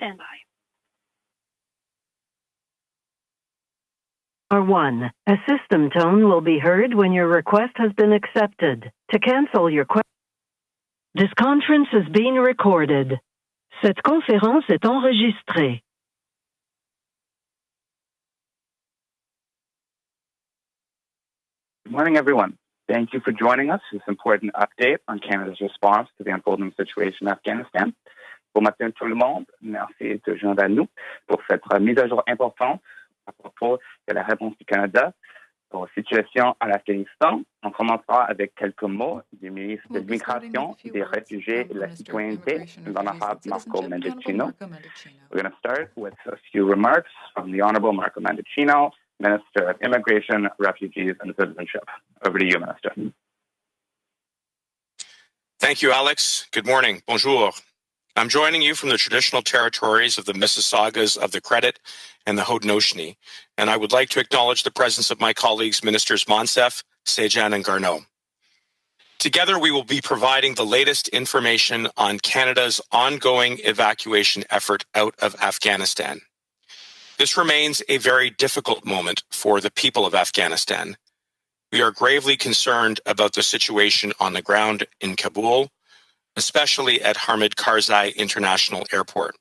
Stand by. R1. A system tone will be heard when your request has been accepted. To cancel your question, this conference is being recorded. Cette conférence est enregistrée. Good morning, everyone. Thank you for joining us for this important update on Canada's response to the unfolding situation in Afghanistan. Bon matin tout le monde. Merci de joindre à nous pour cette mise à jour importante à propos de la réponse du Canada pour la situation en Afghanistan. On commencera avec quelques mots du ministre de l'Immigration, des Réfugiés et de la Citoyenneté, l'honorable Marco Mendicino. We're going to start with a few remarks from the Honorable Marco Mendicino, Minister of Immigration, Refugees and Citizenship. Over to you, Minister. Thank you, Alex. Good morning. Bonjour. I'm joining you from the traditional territories of the Mississaugas of the Credit and the Haudenosaunee, and I would like to acknowledge the presence of my colleagues, Ministers Monsef, Sajjan, and Garneau. Together, we will be providing the latest information on Canada's ongoing evacuation effort out of Afghanistan. This remains a very difficult moment for the people of Afghanistan. We are gravely concerned about the situation on the ground in Kabul, especially at Hamid Karzai International Airport.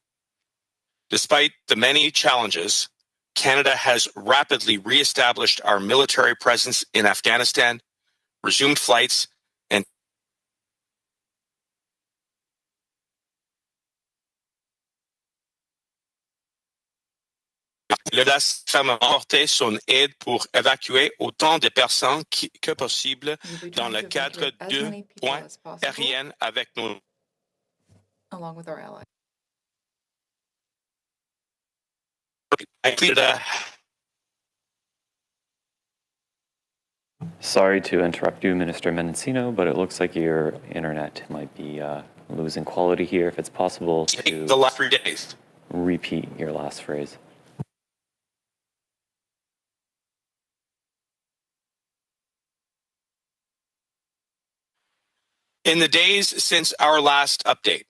Despite the many challenges, Canada has rapidly reestablished our military presence in Afghanistan, resumed flights, and l'audace fermement porté son aide pour évacuer autant de personnes que possible dans le cadre de points aériens avec nos along with our allies. Sorry to interrupt you, Minister Mendicino, but it looks like your internet might be losing quality here. If it's possible to the last 3 days. Repeat your last phrase. In the days since our last update,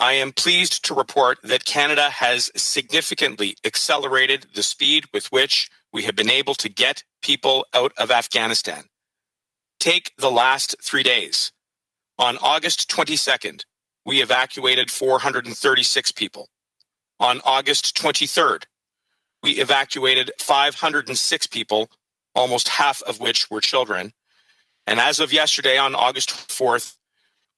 I am pleased to report that Canada has significantly accelerated the speed with which we have been able to get people out of Afghanistan. Take the last 3 days. On August 22nd, we evacuated 436 people. On August 23rd, we evacuated 506 people, almost half of which were children. And as of yesterday, on August 4th,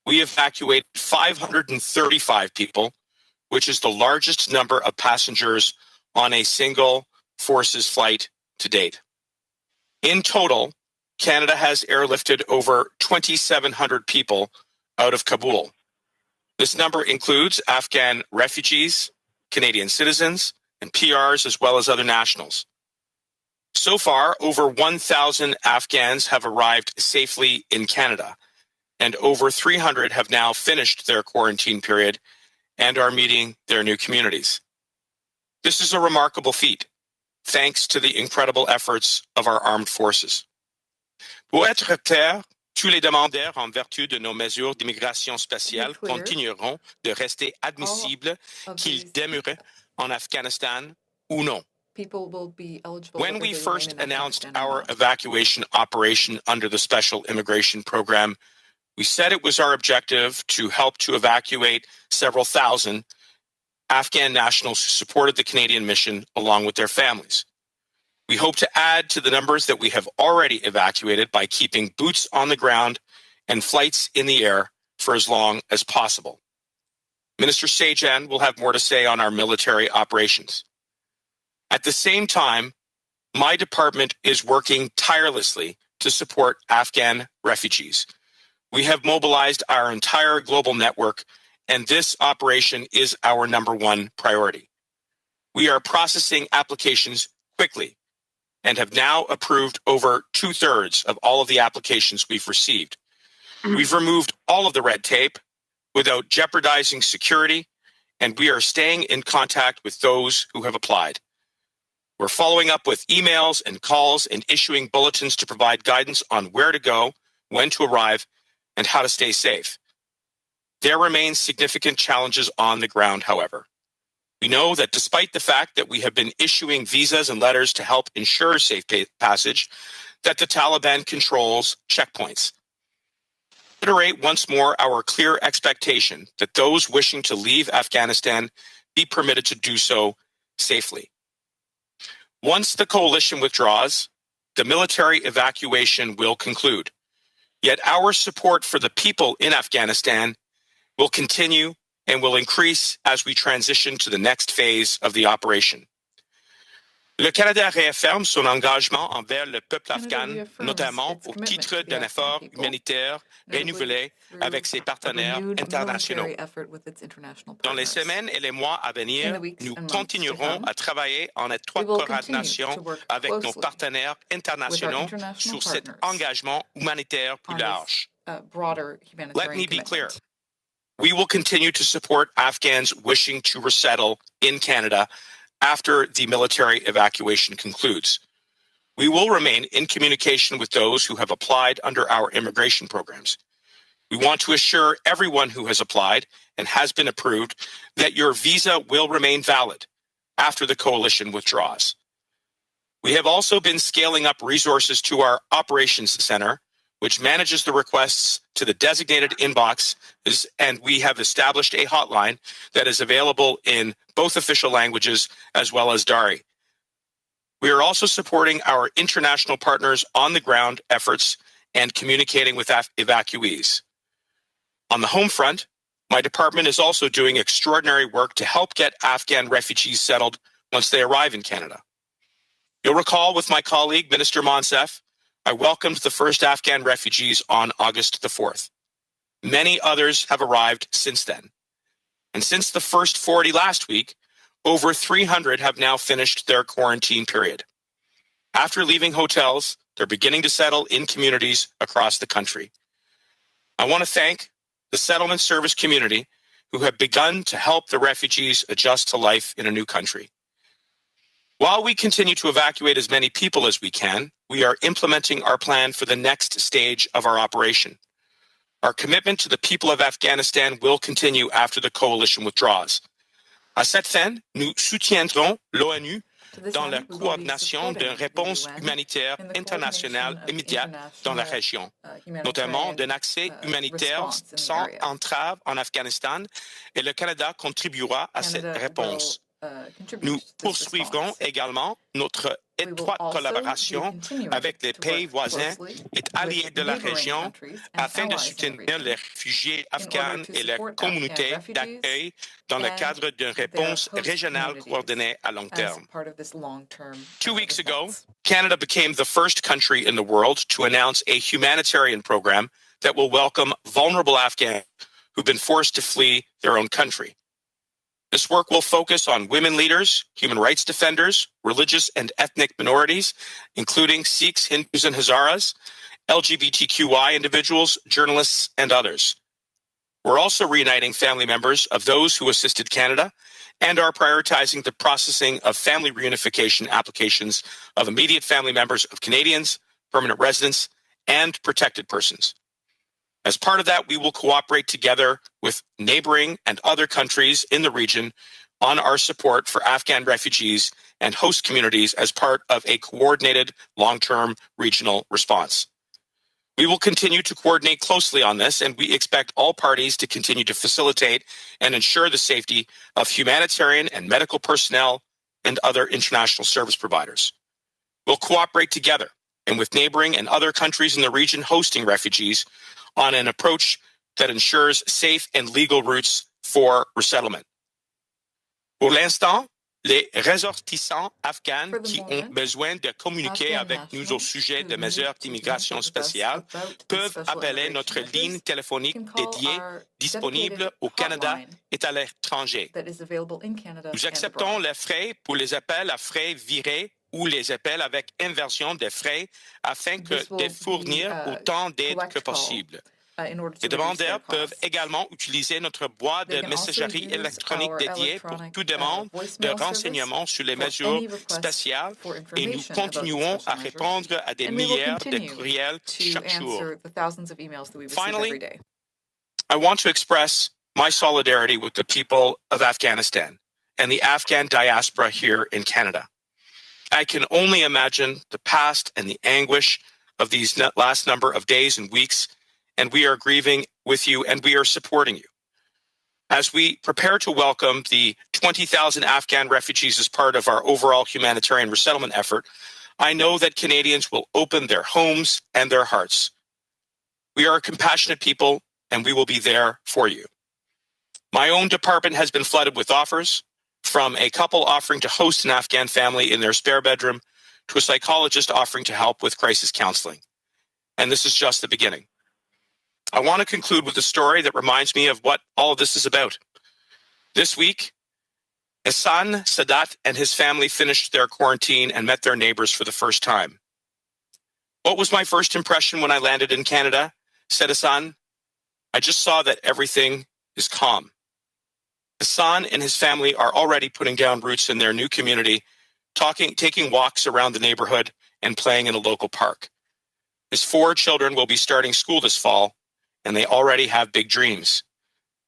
we evacuated 535 people, which is the largest number of passengers on a single forces flight to date. In total, Canada has airlifted over 2,700 people out of Kabul. This number includes Afghan refugees, Canadian citizens, and PRs, as well as other nationals. So far, over 1,000 Afghans have arrived safely in Canada, and over 300 have now finished their quarantine period and are meeting their new communities. This is a remarkable feat, thanks to the incredible efforts of our armed forces. Pour être clair, tous les demandeurs en vertu de nos mesures d'immigration spéciale continueront de rester admissibles qu'ils demeurent en Afghanistan ou non. People will be eligible. When we first announced our evacuation operation under the Special Immigration Program, we said it was our objective to help to evacuate several thousand Afghan nationals who supported the Canadian mission along with their families. We hope to add to the numbers that we have already evacuated by keeping boots on the ground and flights in the air for as long as possible. Minister Sajjan will have more to say on our military operations. At the same time, my department is working tirelessly to support Afghan refugees. We have mobilized our entire global network, and this operation is our #1 priority. We are processing applications quickly and have now approved over 2/3 of all of the applications we've received. We've removed all of the red tape without jeopardizing security, and we are staying in contact with those who have applied. We're following up with emails and calls and issuing bulletins to provide guidance on where to go, when to arrive, and how to stay safe. There remain significant challenges on the ground, however. We know that despite the fact that we have been issuing visas and letters to help ensure safe passage, that the Taliban controls checkpoints. Reiterate once more our clear expectation that those wishing to leave Afghanistan be permitted to do so safely. Once the coalition withdraws, the military evacuation will conclude. Yet our support for the people in Afghanistan will continue and will increase as we transition to the next phase of the operation. Le Canada réaffirme son engagement envers le peuple afghan, notamment au titre d'un effort humanitaire renouvelé avec ses partenaires internationaux. Dans les semaines et les mois à venir, nous continuerons à travailler en étroite coordination avec nos partenaires internationaux sur cet engagement humanitaire plus large. Let me be clear. We will continue to support Afghans wishing to resettle in Canada after the military evacuation concludes. We will remain in communication with those who have applied under our immigration programs. We want to assure everyone who has applied and has been approved that your visa will remain valid after the coalition withdraws. We have also been scaling up resources to our operations center, which manages the requests to the designated inbox, and we have established a hotline that is available in both official languages as well as Dari. We are also supporting our international partners on the ground efforts and communicating with evacuees. On the home front, my department is also doing extraordinary work to help get Afghan refugees settled once they arrive in Canada. You'll recall with my colleague, Minister Monsef, I welcomed the first Afghan refugees on August the 4th. Many others have arrived since then. And since the first 40 last week, over 300 have now finished their quarantine period. After leaving hotels, they're beginning to settle in communities across the country. I want to thank the settlement service community who have begun to help the refugees adjust to life in a new country. While we continue to evacuate as many people as we can, we are implementing our plan for the next stage of our operation. Our commitment to the people of Afghanistan will continue after the coalition withdraws. À cette fin, nous soutiendrons l'ONU dans la coordination d'une réponse humanitaire internationale immédiate dans la région, notamment d'un accès humanitaire sans entrave en Afghanistan, et le Canada contribuera à cette réponse. Nous poursuivrons également notre étroite collaboration avec les pays voisins et alliés de la région afin de soutenir les réfugiés afghans et leurs communautés d'accueil dans le cadre d'une réponse régionale coordonnée à long terme. 2 weeks ago, Canada became the first country in the world to announce a humanitarian program that will welcome vulnerable Afghans who've been forced to flee their own country. This work will focus on women leaders, human rights defenders, religious and ethnic minorities, including Sikhs, Hindus, and Hazaras, LGBTQI individuals, journalists, and others. We're also reuniting family members of those who assisted Canada and are prioritizing the processing of family reunification applications of immediate family members of Canadians, permanent residents, and protected persons. As part of that, we will cooperate together with neighboring and other countries in the region on our support for Afghan refugees and host communities as part of a coordinated long-term regional response. We will continue to coordinate closely on this, and we expect all parties to continue to facilitate and ensure the safety of humanitarian and medical personnel and other international service providers. We'll cooperate together and with neighboring and other countries in the region hosting refugees on an approach that ensures safe and legal routes for resettlement. Pour l'instant, les ressortissants afghans qui ont besoin de communiquer avec nous au sujet de mesures d'immigration spéciale peuvent appeler notre ligne téléphonique dédiée disponible au Canada et à l'étranger. Nous acceptons les frais pour les appels à frais virés ou les appels avec inversion des frais afin de fournir autant d'aide que possible. Les demandeurs peuvent également utiliser notre boîte de messagerie électronique dédiée pour toute demande de renseignements sur les mesures spéciales et nous continuons à répondre à des milliers de courriels chaque jour. Finally, I want to express my solidarity with the people of Afghanistan and the Afghan diaspora here in Canada. I can only imagine the past and the anguish of these last number of days and weeks, and we are grieving with you and we are supporting you. As we prepare to welcome the 20,000 Afghan refugees as part of our overall humanitarian resettlement effort, I know that Canadians will open their homes and their hearts. We are a compassionate people, and we will be there for you. My own department has been flooded with offers, from a couple offering to host an Afghan family in their spare bedroom to a psychologist offering to help with crisis counseling. And this is just the beginning. I want to conclude with a story that reminds me of what all of this is about. This week, Hassan Sadat and his family finished their quarantine and met their neighbors for the first time. What was my first impression when I landed in Canada? Said Hassan. I just saw that everything is calm. Hassan and his family are already putting down roots in their new community, taking walks around the neighborhood and playing in a local park. His 4 children will be starting school this fall, and they already have big dreams.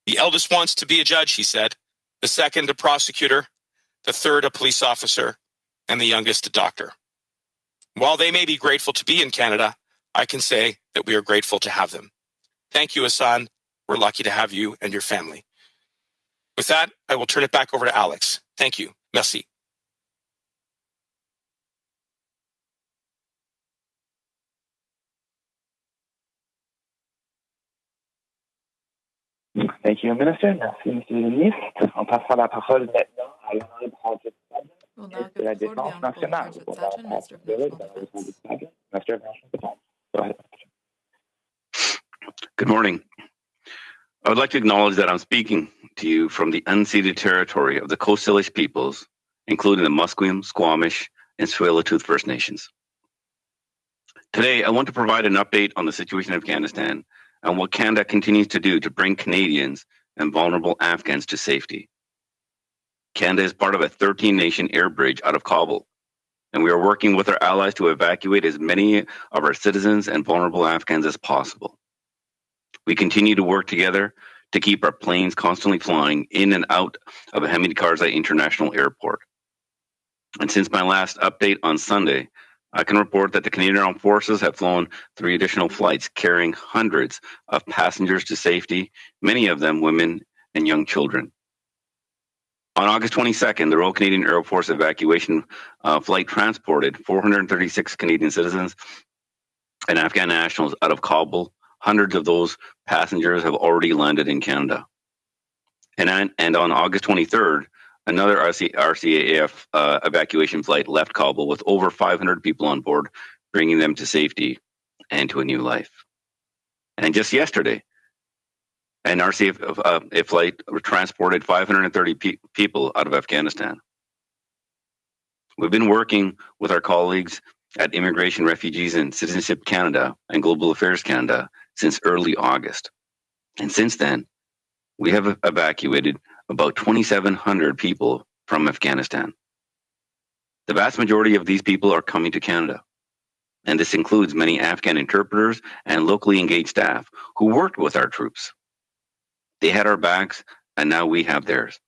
The eldest wants to be a judge, he said, the second a prosecutor, the third a police officer, and the youngest a doctor. While they may be grateful to be in Canada, I can say that we are grateful to have them. Thank you, Hassan. We're lucky to have you and your family. With that, I will turn it back over to Alex. Thank you. Merci. Thank you, Minister. Merci, Monsieur le Ministre. On passera la parole maintenant à l'honorable Harjit We'll now de la give the floor Défense to the Honourable nationale. Harjit Sajjan, Minister of National Defence. Minister of National Defense. Go ahead. Good morning. I would like to acknowledge that I'm speaking to you from the unceded territory of the Coast Salish peoples, including the Musqueam, Squamish, and Tsleil-Waututh First Nations. Today, I want to provide an update on the situation in Afghanistan and what Canada continues to do to bring Canadians and vulnerable Afghans to safety. Canada is part of a 13-nation air bridge out of Kabul, and we are working with our allies to evacuate as many of our citizens and vulnerable Afghans as possible. We continue to work together to keep our planes constantly flying in and out of Hamid Karzai International Airport. And since my last update on Sunday, I can report that the Canadian Armed Forces have flown 3 additional flights carrying hundreds of passengers to safety, many of them women and young children. On August 22nd, the Royal Canadian Air Force evacuation flight transported 436 Canadian citizens and Afghan nationals out of Kabul. Hundreds of those passengers have already landed in Canada. And on August 23rd, another RCAF evacuation flight left Kabul with over 500 people on board, bringing them to safety and to a new life. And just yesterday, an RCAF flight transported 530 people out of Afghanistan. We've been working with our colleagues at Immigration, Refugees and Citizenship Canada and Global Affairs Canada since early August. And since then, we have evacuated about 2,700 people from Afghanistan. The vast majority of these people are coming to Canada. And this includes many Afghan interpreters and locally engaged staff who worked with our troops. They had our backs, and now we have theirs.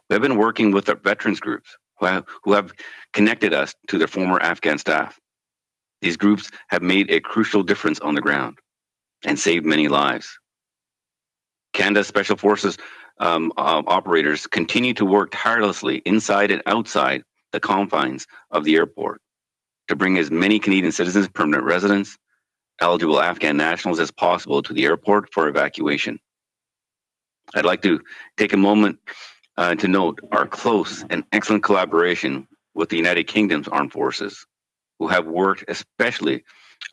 We have been working with our veterans groups who have connected us to their former Afghan staff. These groups have made a crucial difference on the ground and saved many lives. Canada's Special Forces operators continue to work tirelessly inside and outside the confines of the airport to bring as many Canadian citizens, permanent residents, eligible Afghan nationals as possible to the airport for evacuation. I'd like to take a moment to note our close and excellent collaboration with the United Kingdom's Armed Forces, who have worked especially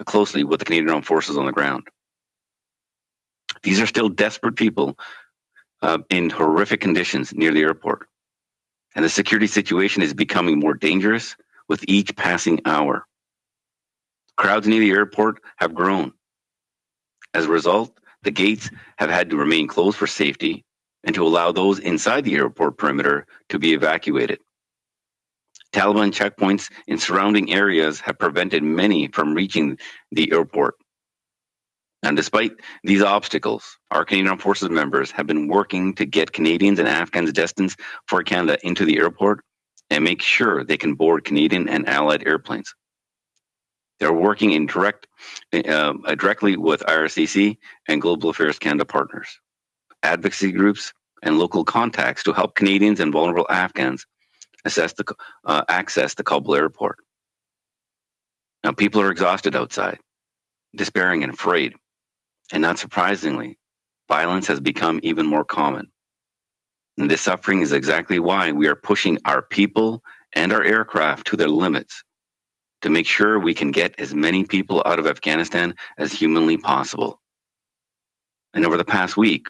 closely with the Canadian Armed Forces on the ground. These are still desperate people in horrific conditions near the airport. And the security situation is becoming more dangerous with each passing hour. Crowds near the airport have grown. As a result, the gates have had to remain closed for safety and to allow those inside the airport perimeter to be evacuated. Taliban checkpoints in surrounding areas have prevented many from reaching the airport. And despite these obstacles, our Canadian Armed Forces members have been working to get Canadians and Afghans destined for Canada into the airport and make sure they can board Canadian and allied airplanes. They're working in directly with IRCC and Global Affairs Canada partners, advocacy groups, and local contacts to help Canadians and vulnerable Afghans access the Kabul airport. Now, people are exhausted outside, despairing and afraid. And not surprisingly, violence has become even more common. And this suffering is exactly why we are pushing our people and our aircraft to their limits to make sure we can get as many people out of Afghanistan as humanly possible. And over the past week,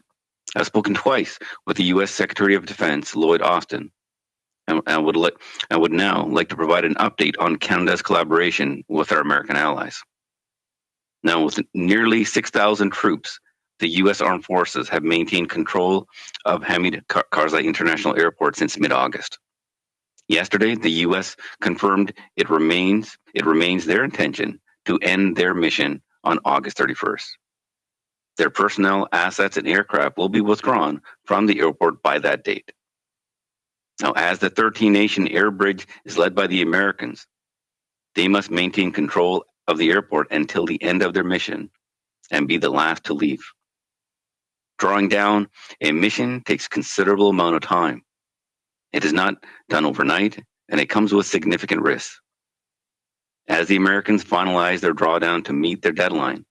I've spoken twice with the U.S. Secretary of Defense, Lloyd Austin, and I would now like to provide an update on Canada's collaboration with our American allies. Now, with nearly 6,000 troops, the U.S. Armed Forces have maintained control of Hamid Karzai International Airport since mid-August. Yesterday, the U.S. confirmed it remains their intention to end their mission on August 31st. Their personnel, assets, and aircraft will be withdrawn from the airport by that date. Now, as the 13-nation air bridge is led by the Americans, they must maintain control of the airport until the end of their mission and be the last to leave. Drawing down a mission takes considerable amount of time. It is not done overnight, and it comes with significant risks. As the Americans finalize their drawdown to meet their deadline,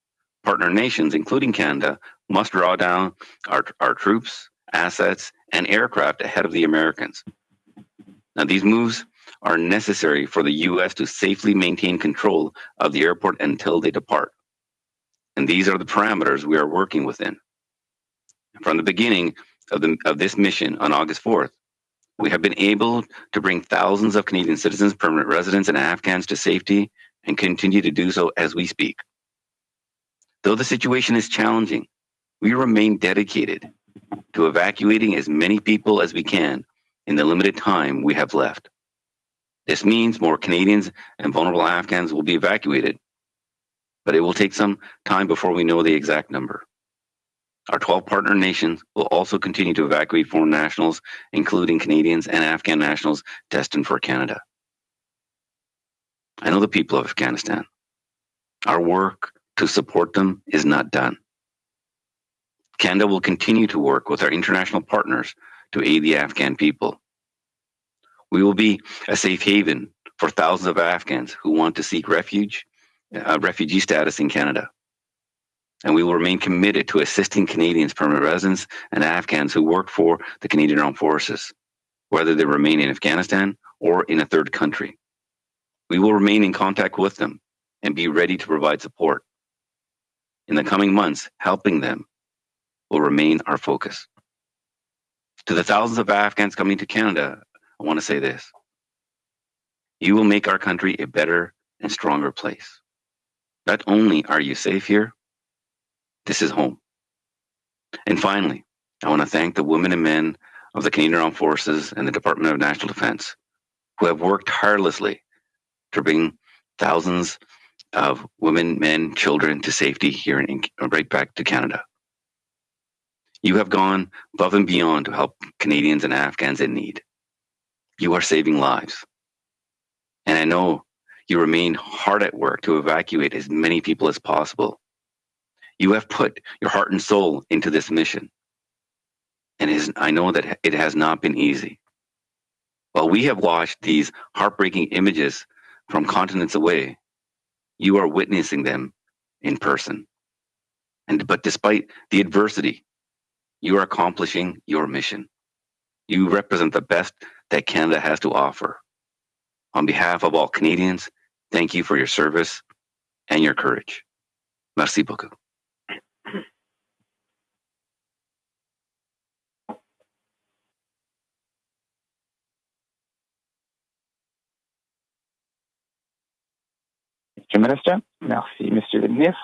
partner nations, including Canada, must draw down our troops, assets, and aircraft ahead of the Americans. Now, these moves are necessary for the U.S. to safely maintain control of the airport until they depart. And these are the parameters we are working within. From the beginning of this mission on August 4th, we have been able to bring thousands of Canadian citizens, permanent residents, and Afghans to safety and continue to do so as we speak. Though the situation is challenging, we remain dedicated to evacuating as many people as we can in the limited time we have left. This means more Canadians and vulnerable Afghans will be evacuated, but it will take some time before we know the exact number. Our 12 partner nations will also continue to evacuate foreign nationals, including Canadians and Afghan nationals destined for Canada. I know the people of Afghanistan. Our work to support them is not done. Canada will continue to work with our international partners to aid the Afghan people. We will be a safe haven for thousands of Afghans who want to seek refugee status in Canada. And we will remain committed to assisting Canadians, permanent residents, and Afghans who work for the Canadian Armed Forces, whether they remain in Afghanistan or in a third country. We will remain in contact with them and be ready to provide support. In the coming months, helping them will remain our focus. To the thousands of Afghans coming to Canada, I want to say this. You will make our country a better and stronger place. Not only are you safe here, this is home. And finally, I want to thank the women and men of the Canadian Armed Forces and the Department of National Defense who have worked tirelessly to bring thousands of women, men, children to safety here right back to Canada. You have gone above and beyond to help Canadians and Afghans in need. You are saving lives. And I know you remain hard at work to evacuate as many people as possible. You have put your heart and soul into this mission. And I know that it has not been easy. While we have watched these heartbreaking images from continents away, you are witnessing them in person. But despite the adversity, you are accomplishing your mission. You represent the best that Canada has to offer. On behalf of all Canadians, thank you for your service and your courage. Merci beaucoup. Mr. Minister. Merci, Monsieur le Ministre.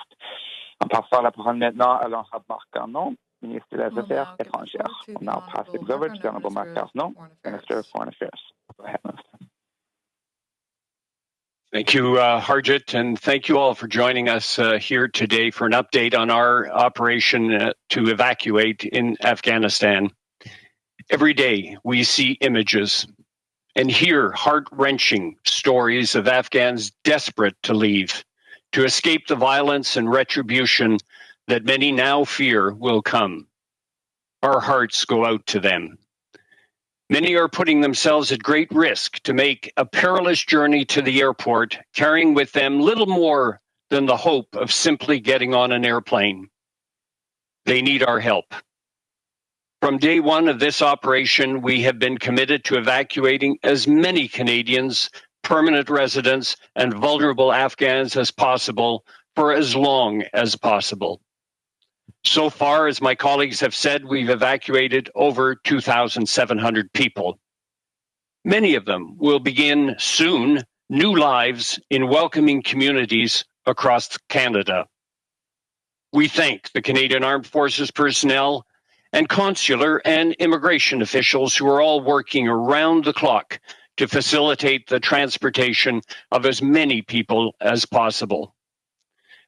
En passant la parole maintenant à l'honorable Marc Garneau, Ministre des Affaires étrangères. I'll now pass things over to the Honorable Marc Garneau, Minister of Foreign Affairs. Go ahead, Minister. Thank you, Harjit, and thank you all for joining us here today for an update on our operation to evacuate in Afghanistan. Every day we see images and hear heart-wrenching stories of Afghans desperate to leave, to escape the violence and retribution that many now fear will come. Our hearts go out to them. Many are putting themselves at great risk to make a perilous journey to the airport, carrying with them little more than the hope of simply getting on an airplane. They need our help. From day one of this operation, we have been committed to evacuating as many Canadians, permanent residents, and vulnerable Afghans as possible for as long as possible. So far, as my colleagues have said, we've evacuated over 2,700 people. Many of them will begin soon new lives in welcoming communities across Canada. We thank the Canadian Armed Forces personnel and consular and immigration officials who are all working around the clock to facilitate the transportation of as many people as possible.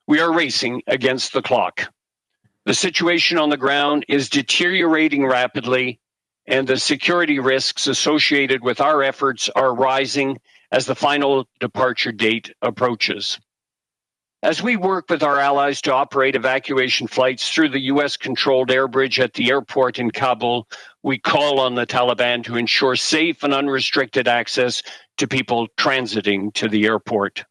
We are racing against the clock. The situation on the ground is deteriorating rapidly, and the security risks associated with our efforts are rising as the final departure date approaches. As we work with our allies to operate evacuation flights through the US-controlled air bridge at the airport in Kabul, we call on the Taliban to ensure safe and unrestricted access to people transiting to the airport.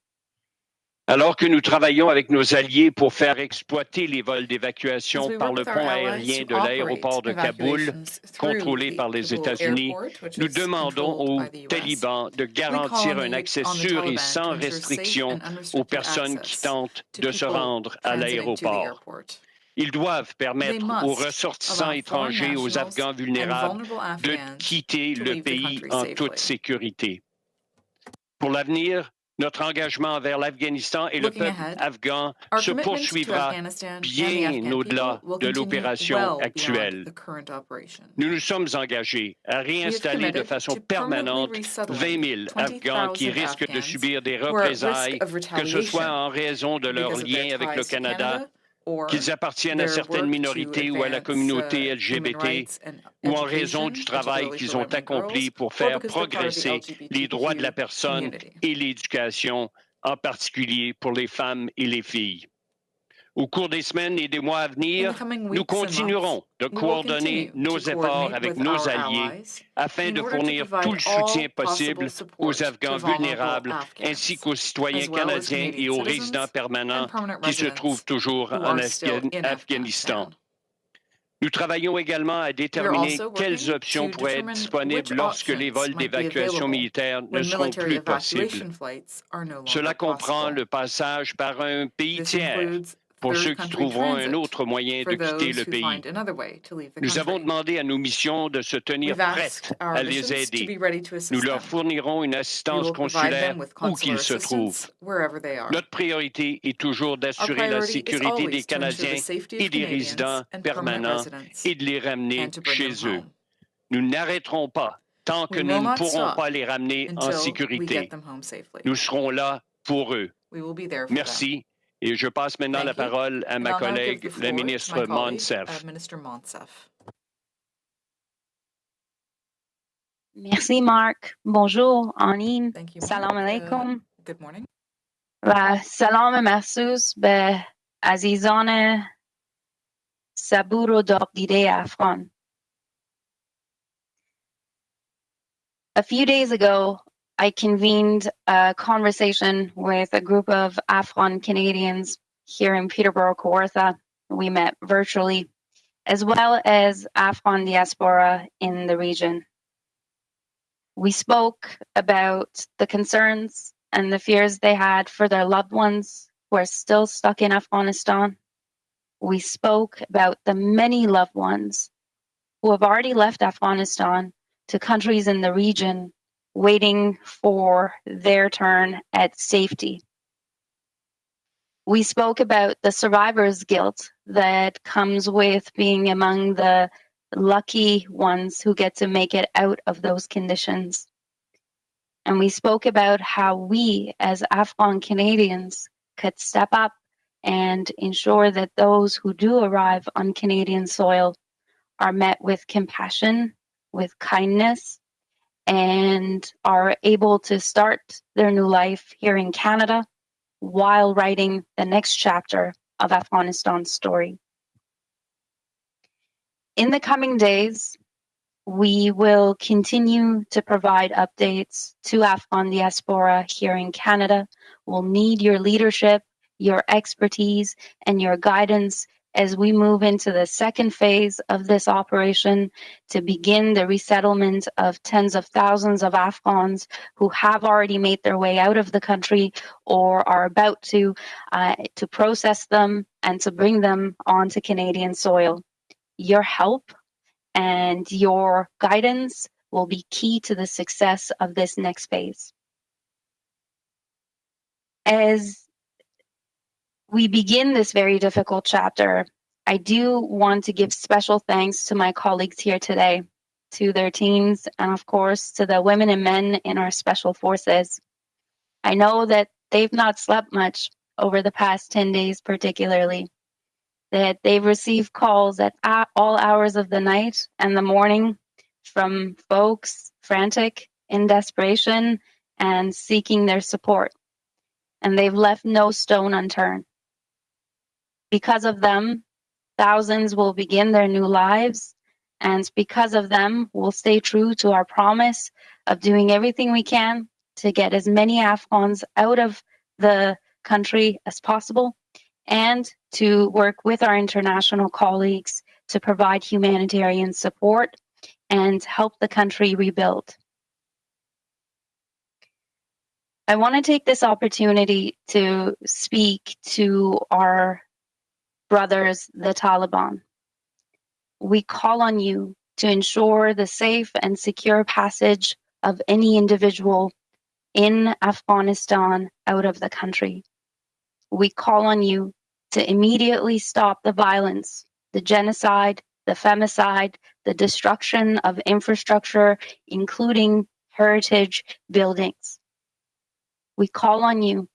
Alors que nous travaillons avec nos alliés pour faire exploiter les vols d'évacuation par le pont aérien de l'aéroport de Kaboul, contrôlé par les États-Unis, nous demandons aux talibans de garantir un accès sûr et sans restriction aux personnes qui tentent de se rendre à l'aéroport. Ils doivent permettre aux ressortissants étrangers et aux Afghans vulnérables de quitter le pays en toute sécurité. Pour l'avenir, notre engagement envers l'Afghanistan et le peuple afghan se poursuivra bien au-delà de l'opération actuelle. Nous nous sommes engagés à réinstaller de façon permanente 20 000 Afghans qui risquent de subir des représailles, que ce soit en raison de leur lien avec le Canada, qu'ils appartiennent à certaines minorités ou à la communauté LGBT, ou en raison du travail qu'ils ont accompli pour faire progresser les droits de la personne et l'éducation, en particulier pour les femmes et les filles. Au cours des semaines et des mois à venir, nous continuerons de coordonner nos efforts avec nos alliés afin de fournir tout le soutien possible aux Afghans vulnérables ainsi qu'aux citoyens canadiens et aux résidents permanents qui se trouvent toujours en Afghanistan. Nous travaillons également à déterminer quelles options pourraient être disponibles lorsque les vols d'évacuation militaire ne seront plus possibles. Cela comprend le passage par un pays tiers pour ceux qui trouveront un autre moyen de quitter le pays. Nous avons demandé à nos missions de se tenir prêtes à les aider. Nous leur fournirons une assistance consulaire où qu'ils se trouvent. Notre priorité est toujours d'assurer la sécurité des Canadiens et des résidents permanents et de les ramener chez eux. Nous n'arrêterons pas tant que nous ne pourrons pas les ramener en sécurité. Nous serons là pour eux. Merci. Et je passe maintenant la parole à ma collègue, la ministre Monsef. Merci, Marc. Bonjour, Anin. Salam alaikum. Good morning. Salam mahsus be azizane saburo dogdide Afghan. A few days ago, I convened a conversation with a group of Afghan Canadians here in Peterborough, Kawartha. We met virtually, as well as Afghan diaspora in the region. We spoke about the concerns and the fears they had for their loved ones who are still stuck in Afghanistan. We spoke about the many loved ones who have already left Afghanistan to countries in the region waiting for their turn at safety. We spoke about the survivor's guilt that comes with being among the lucky ones who get to make it out of those conditions. And we spoke about how we as Afghan Canadians could step up and ensure that those who do arrive on Canadian soil are met with compassion, with kindness, and are able to start their new life here in Canada while writing the next chapter of Afghanistan's story. In the coming days, we will continue to provide updates to Afghan diaspora here in Canada. We'll need your leadership, your expertise, and your guidance as we move into the second phase of this operation to begin the resettlement of tens of thousands of Afghans who have already made their way out of the country or are about to process them and to bring them onto Canadian soil. Your help and your guidance will be key to the success of this next phase. As we begin this very difficult chapter, I do want to give special thanks to my colleagues here today, to their teams, and of course to the women and men in our special forces. I know that they've not slept much over the past 10 days particularly, that they've received calls at all hours of the night and the morning from folks frantic, in desperation, and seeking their support. And they've left no stone unturned. Because of them, thousands will begin their new lives, and because of them, we'll stay true to our promise of doing everything we can to get as many Afghans out of the country as possible, and to work with our international colleagues to provide humanitarian support and help the country rebuild. I want to take this opportunity to speak to our brothers, the Taliban. We call on you to ensure the safe and secure passage of any individual in Afghanistan out of the country. We call on you to immediately stop the violence, the genocide, the femicide, the destruction of infrastructure, including heritage buildings. We call on you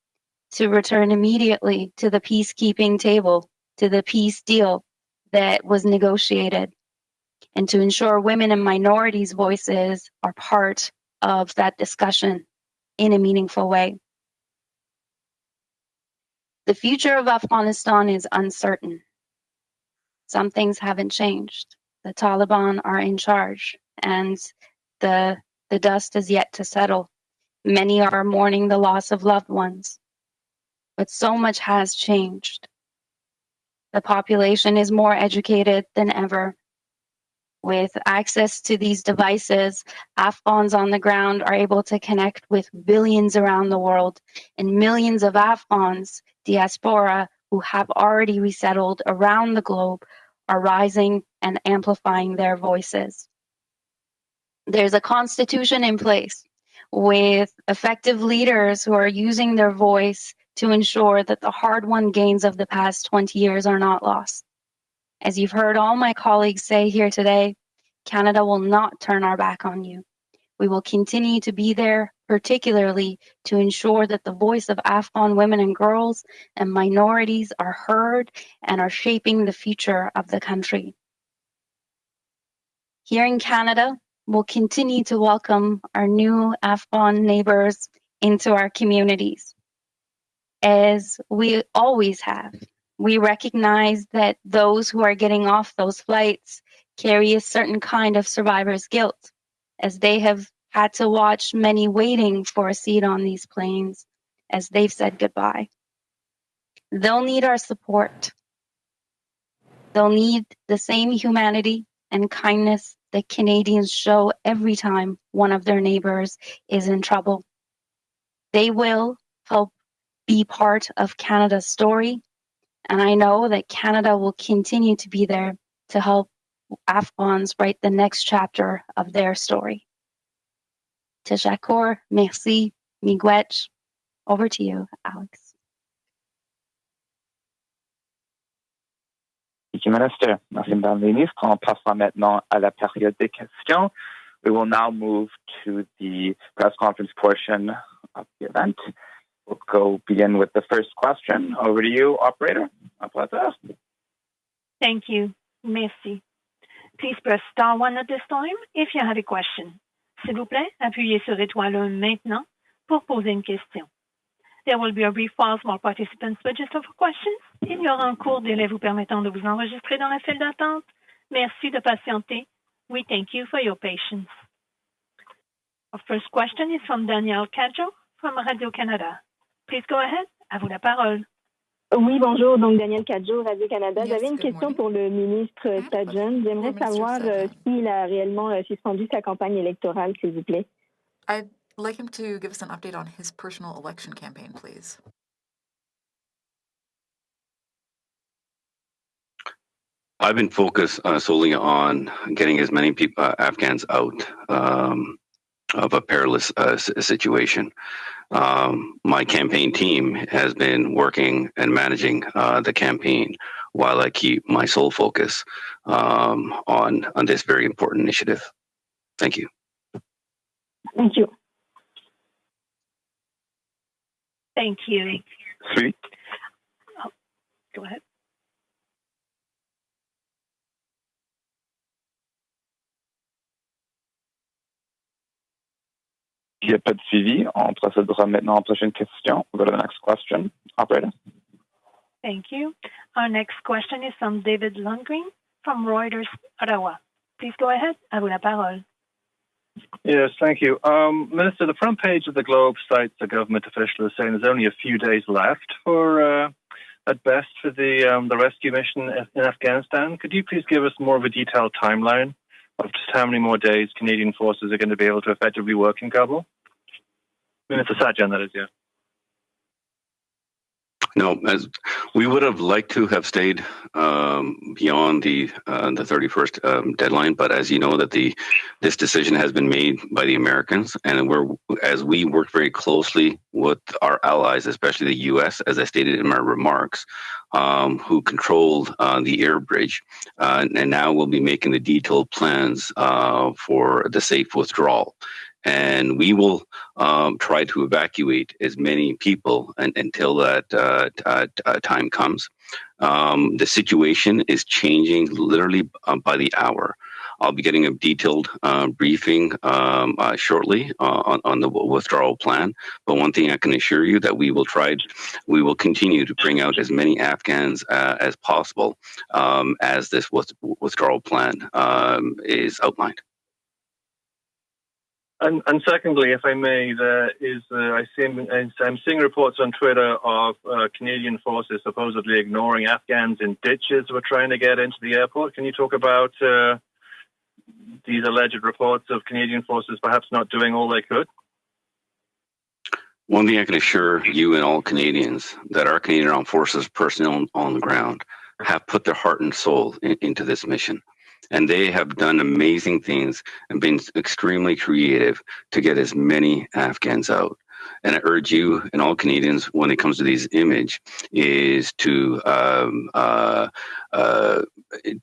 to return immediately to the peacekeeping table, to the peace deal that was negotiated, and to ensure women and minorities' voices are part of that discussion in a meaningful way. The future of Afghanistan is uncertain. Some things haven't changed. The Taliban are in charge, and the dust is yet to settle. Many are mourning the loss of loved ones, but so much has changed. The population is more educated than ever. With access to these devices, Afghans on the ground are able to connect with billions around the world, and millions of Afghans, diaspora, who have already resettled around the globe are rising and amplifying their voices. There's a constitution in place with effective leaders who are using their voice to ensure that the hard-won gains of the past 20 years are not lost. As you've heard all my colleagues say here today, Canada will not turn our back on you. We will continue to be there, particularly to ensure that the voice of Afghan women and girls and minorities are heard and are shaping the future of the country. Here in Canada, we'll continue to welcome our new Afghan neighbors into our communities, as we always have. We recognize that those who are getting off those flights carry a certain kind of survivor's guilt, as they have had to watch many waiting for a seat on these planes as they've said goodbye. They'll need our support. They'll need the same humanity and kindness that Canadians show every time one of their neighbors is in trouble. They will help be part of Canada's story, and I know that Canada will continue to be there to help Afghans write the next chapter of their story. Tashakkur, merci, miigwech. Over to you, Alex. Thank you, Minister. Merci, Madame la Ministre. En passant maintenant à la période des questions. We will now move to the press conference portion of the event. We'll go begin with the first question. Over to you, operator. Thank you. Merci. Please press star 1 at this time if you have a question. S'il vous plaît, appuyez sur étoile 1 maintenant pour poser une question. There will be a brief pause while participants register for questions. Il y aura un court délai vous permettant de vous enregistrer dans la file d'attente. Merci de patienter. We thank you for your patience. Our first question is from Danielle Cadjo from Radio-Canada. Please go ahead. À vous la parole. Oui, bonjour. Donc, Danielle Cadjo, Radio-Canada. Yes, J'avais une good question morning. pour le ministre Sajjan. J'aimerais Minister savoir Sajjan. s'il a réellement suspendu sa campagne électorale, s'il vous plaît. I'd like him to give us an update on his personal election campaign, please. I've been focused solely on getting as many people, Afghans out of a perilous situation. My campaign team has been working and managing the campaign while I keep my sole focus on this very important initiative. Thank you. Thank you. Thank you. Three. Oh, go ahead. Il n'y a pas de suivi. On procédera maintenant à la prochaine question. We'll go to the next question. Operator. Thank you. Our next question is from David Lundgren from Reuters, Ottawa. Please go ahead. À vous la parole. Yes, thank you. Minister, the front page of the Globe cites a government official as saying there's only a few days left for, at best, for the rescue mission in Afghanistan. Could you please give us more of a detailed timeline of just how many more days Canadian forces are going to be able to effectively work in Kabul? Minister Sajjan, that is, yeah. No, as we would have liked to have stayed beyond the 31st deadline, but as you know, that this decision has been made by the Americans, and as we work very closely with our allies, especially the U.S., as I stated in my remarks, who controlled the air bridge, and now we'll be making the detailed plans for the safe withdrawal. And we will try to evacuate as many people until that time comes. The situation is changing literally by the hour. I'll be getting a detailed briefing shortly on the withdrawal plan. But one thing I can assure you that we will continue to bring out as many Afghans as possible as this withdrawal plan is outlined. And secondly, if I may, there is I'm seeing reports on Twitter of Canadian forces supposedly ignoring Afghans in ditches who are trying to get into the airport. Can you talk about these alleged reports of Canadian forces perhaps not doing all they could? One thing I can assure you and all Canadians that our Canadian Armed Forces personnel on the ground have put their heart and soul into this mission. And they have done amazing things and been extremely creative to get as many Afghans out. And I urge you and all Canadians, when it comes to these images, is to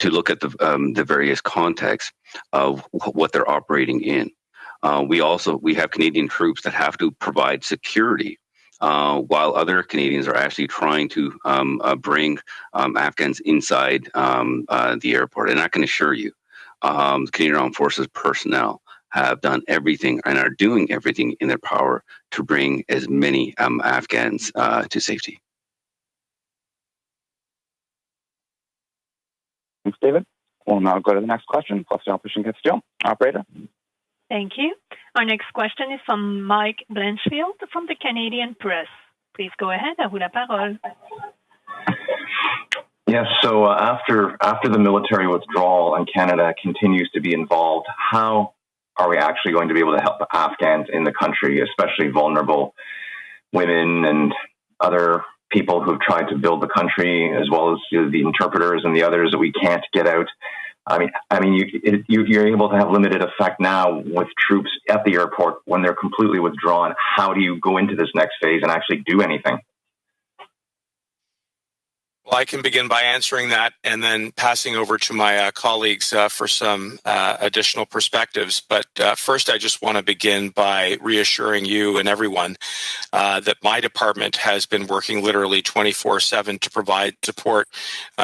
look at the various contexts of what they're operating in. We have Canadian troops that have to provide security, while other Canadians are actually trying to bring Afghans inside the airport. And I can assure you, the Canadian Armed Forces personnel have done everything and are doing everything in their power to bring as many Afghans to safety. Thanks, David. We'll now go to the next question. Operator. Thank you. Our next question is from Mike Blanchfield from the Canadian Press. Please go ahead. À vous la parole. Yes, so after the military withdrawal and Canada continues to be involved, how are we actually going to be able to help Afghans in the country, especially vulnerable women and other people who've tried to build the country, as well as the interpreters and the others that we can't get out? I mean, you're able to have limited effect now with troops at the airport when they're completely withdrawn. How do you go into this next phase and actually do anything? Well, I can begin by answering that and then passing over to my colleagues for some additional perspectives. But first, I just want to begin by reassuring you and everyone that my department has been working literally 24/7 to provide support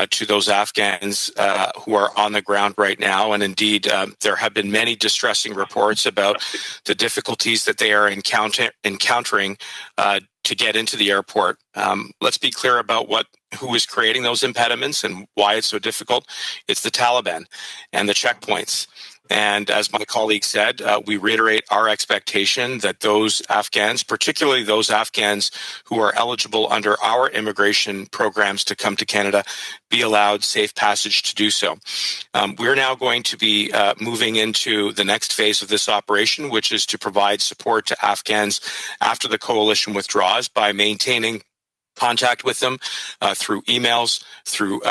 to those Afghans who are on the ground right now. And indeed, there have been many distressing reports about the difficulties that they are encountering to get into the airport. Let's be clear about who is creating those impediments and why it's so difficult. It's the Taliban and the checkpoints. And as my colleague said, we reiterate our expectation that those Afghans, particularly those Afghans who are eligible under our immigration programs to come to Canada, be allowed safe passage to do so. We're now going to be moving into the next phase of this operation, which is to provide support to Afghans after the coalition withdraws by maintaining contact with them through emails, through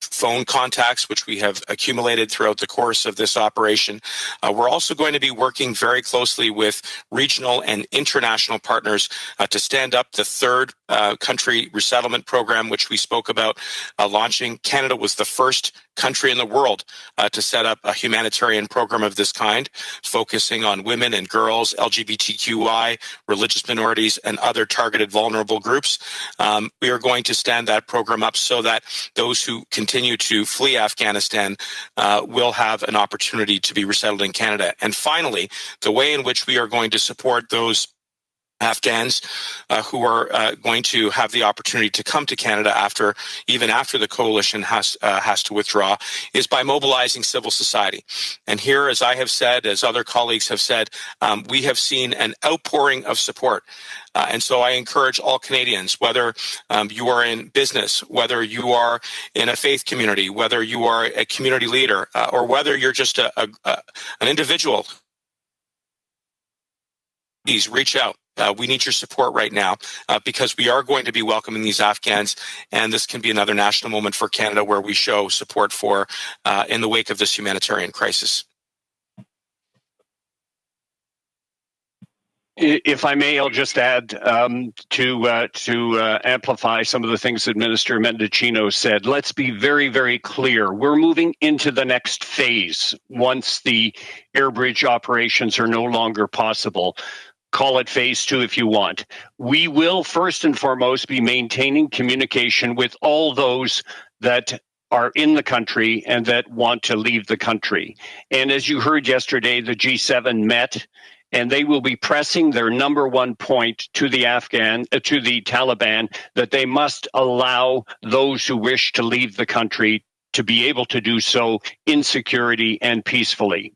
phone contacts, which we have accumulated throughout the course of this operation. We're also going to be working very closely with regional and international partners to stand up the third country resettlement program, which we spoke about launching. Canada was the first country in the world to set up a humanitarian program of this kind, focusing on women and girls, LGBTQI, religious minorities, and other targeted vulnerable groups. We are going to stand that program up so that those who continue to flee Afghanistan will have an opportunity to be resettled in Canada. And finally, the way in which we are going to support those Afghans who are going to have the opportunity to come to Canada even after the coalition has to withdraw is by mobilizing civil society. And here, as I have said, as other colleagues have said, we have seen an outpouring of support. And so I encourage all Canadians, whether you are in business, whether you are in a faith community, whether you are a community leader, or whether you're just an individual, please reach out. We need your support right now because we are going to be welcoming these Afghans, and this can be another national moment for Canada where we show support for in the wake of this humanitarian crisis. If I may, I'll just add to amplify some of the things that Minister Mendicino said. Let's be very, very clear. We're moving into the next phase once the air bridge operations are no longer possible. Call it phase 2 if you want. We will first and foremost be maintaining communication with all those that are in the country and that want to leave the country. And as you heard yesterday, the G7 met, and they will be pressing their number one point to the Taliban, that they must allow those who wish to leave the country to be able to do so in security and peacefully.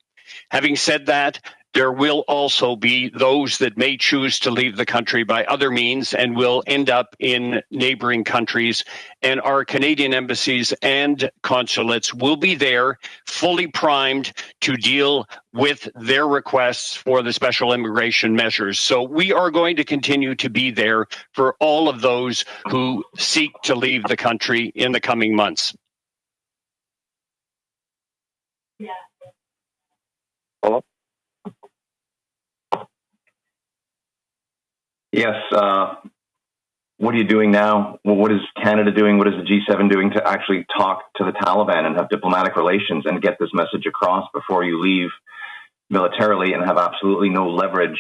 Having said that, there will also be those that may choose to leave the country by other means and will end up in neighboring countries. And our Canadian embassies and consulates will be there, fully primed to deal with their requests for the special immigration measures. So we are going to continue to be there for all of those who seek to leave the country in the coming months. Yeah. Hello? Yes. What are you doing now? What is Canada doing? What is the G7 doing to actually talk to the Taliban and have diplomatic relations and get this message across before you leave militarily and have absolutely no leverage?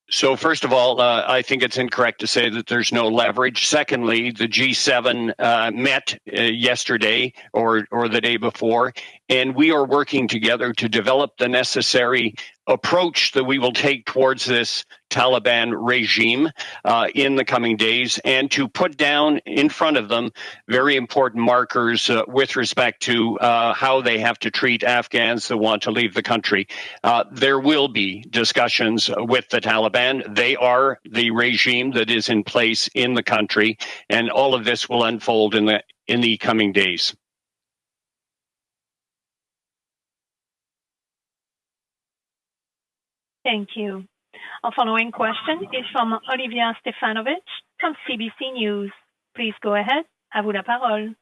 So first of all, I think it's incorrect to say that there's no leverage. Secondly, the G7 met yesterday or the day before, and we are working together to develop the necessary approach that we will take towards this Taliban regime in the coming days, and to put down in front of them very important markers with respect to how they have to treat Afghans that want to leave the country. There will be discussions with the Taliban. They are the regime that is in place in the country, and all of this will unfold in the coming days. Thank you. Our following question is from Olivia Stefanovic from CBC News. Please go ahead. À vous la parole.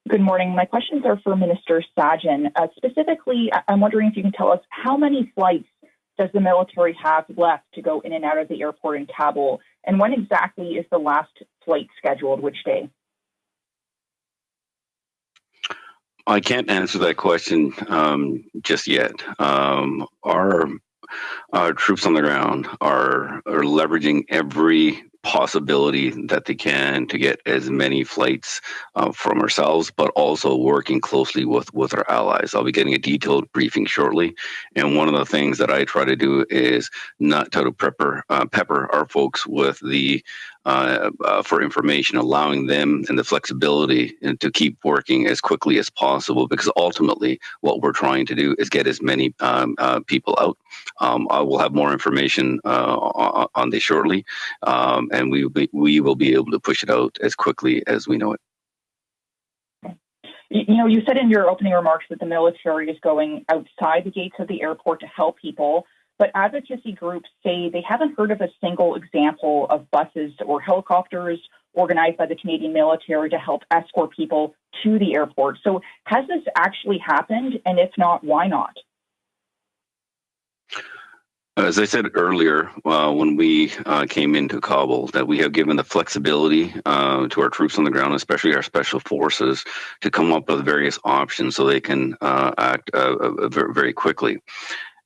Good morning. My questions are for Minister Sajjan. Specifically, I'm wondering if you can tell us how many flights does the military have left to go in and out of the airport in Kabul? And when exactly is the last flight scheduled? Which day? I can't answer that question just yet. Our troops on the ground are leveraging every possibility that they can to get as many flights from ourselves, but also working closely with our allies. I'll be getting a detailed briefing shortly, and one of the things that I try to do is not try to pepper our folks with the for information, allowing them and the flexibility to keep working as quickly as possible, because ultimately what we're trying to do is get as many people out. I will have more information on this shortly, and we will be able to push it out as quickly as we know it. You know, you said in your opening remarks that the military is going outside the gates of the airport to help people, but advocacy groups say they haven't heard of a single example of buses or helicopters organized by the Canadian military to help escort people to the airport. So has this actually happened? And if not, why not? As I said earlier, when we came into Kabul, that we have given the flexibility to our troops on the ground, especially our special forces, to come up with various options so they can act very quickly.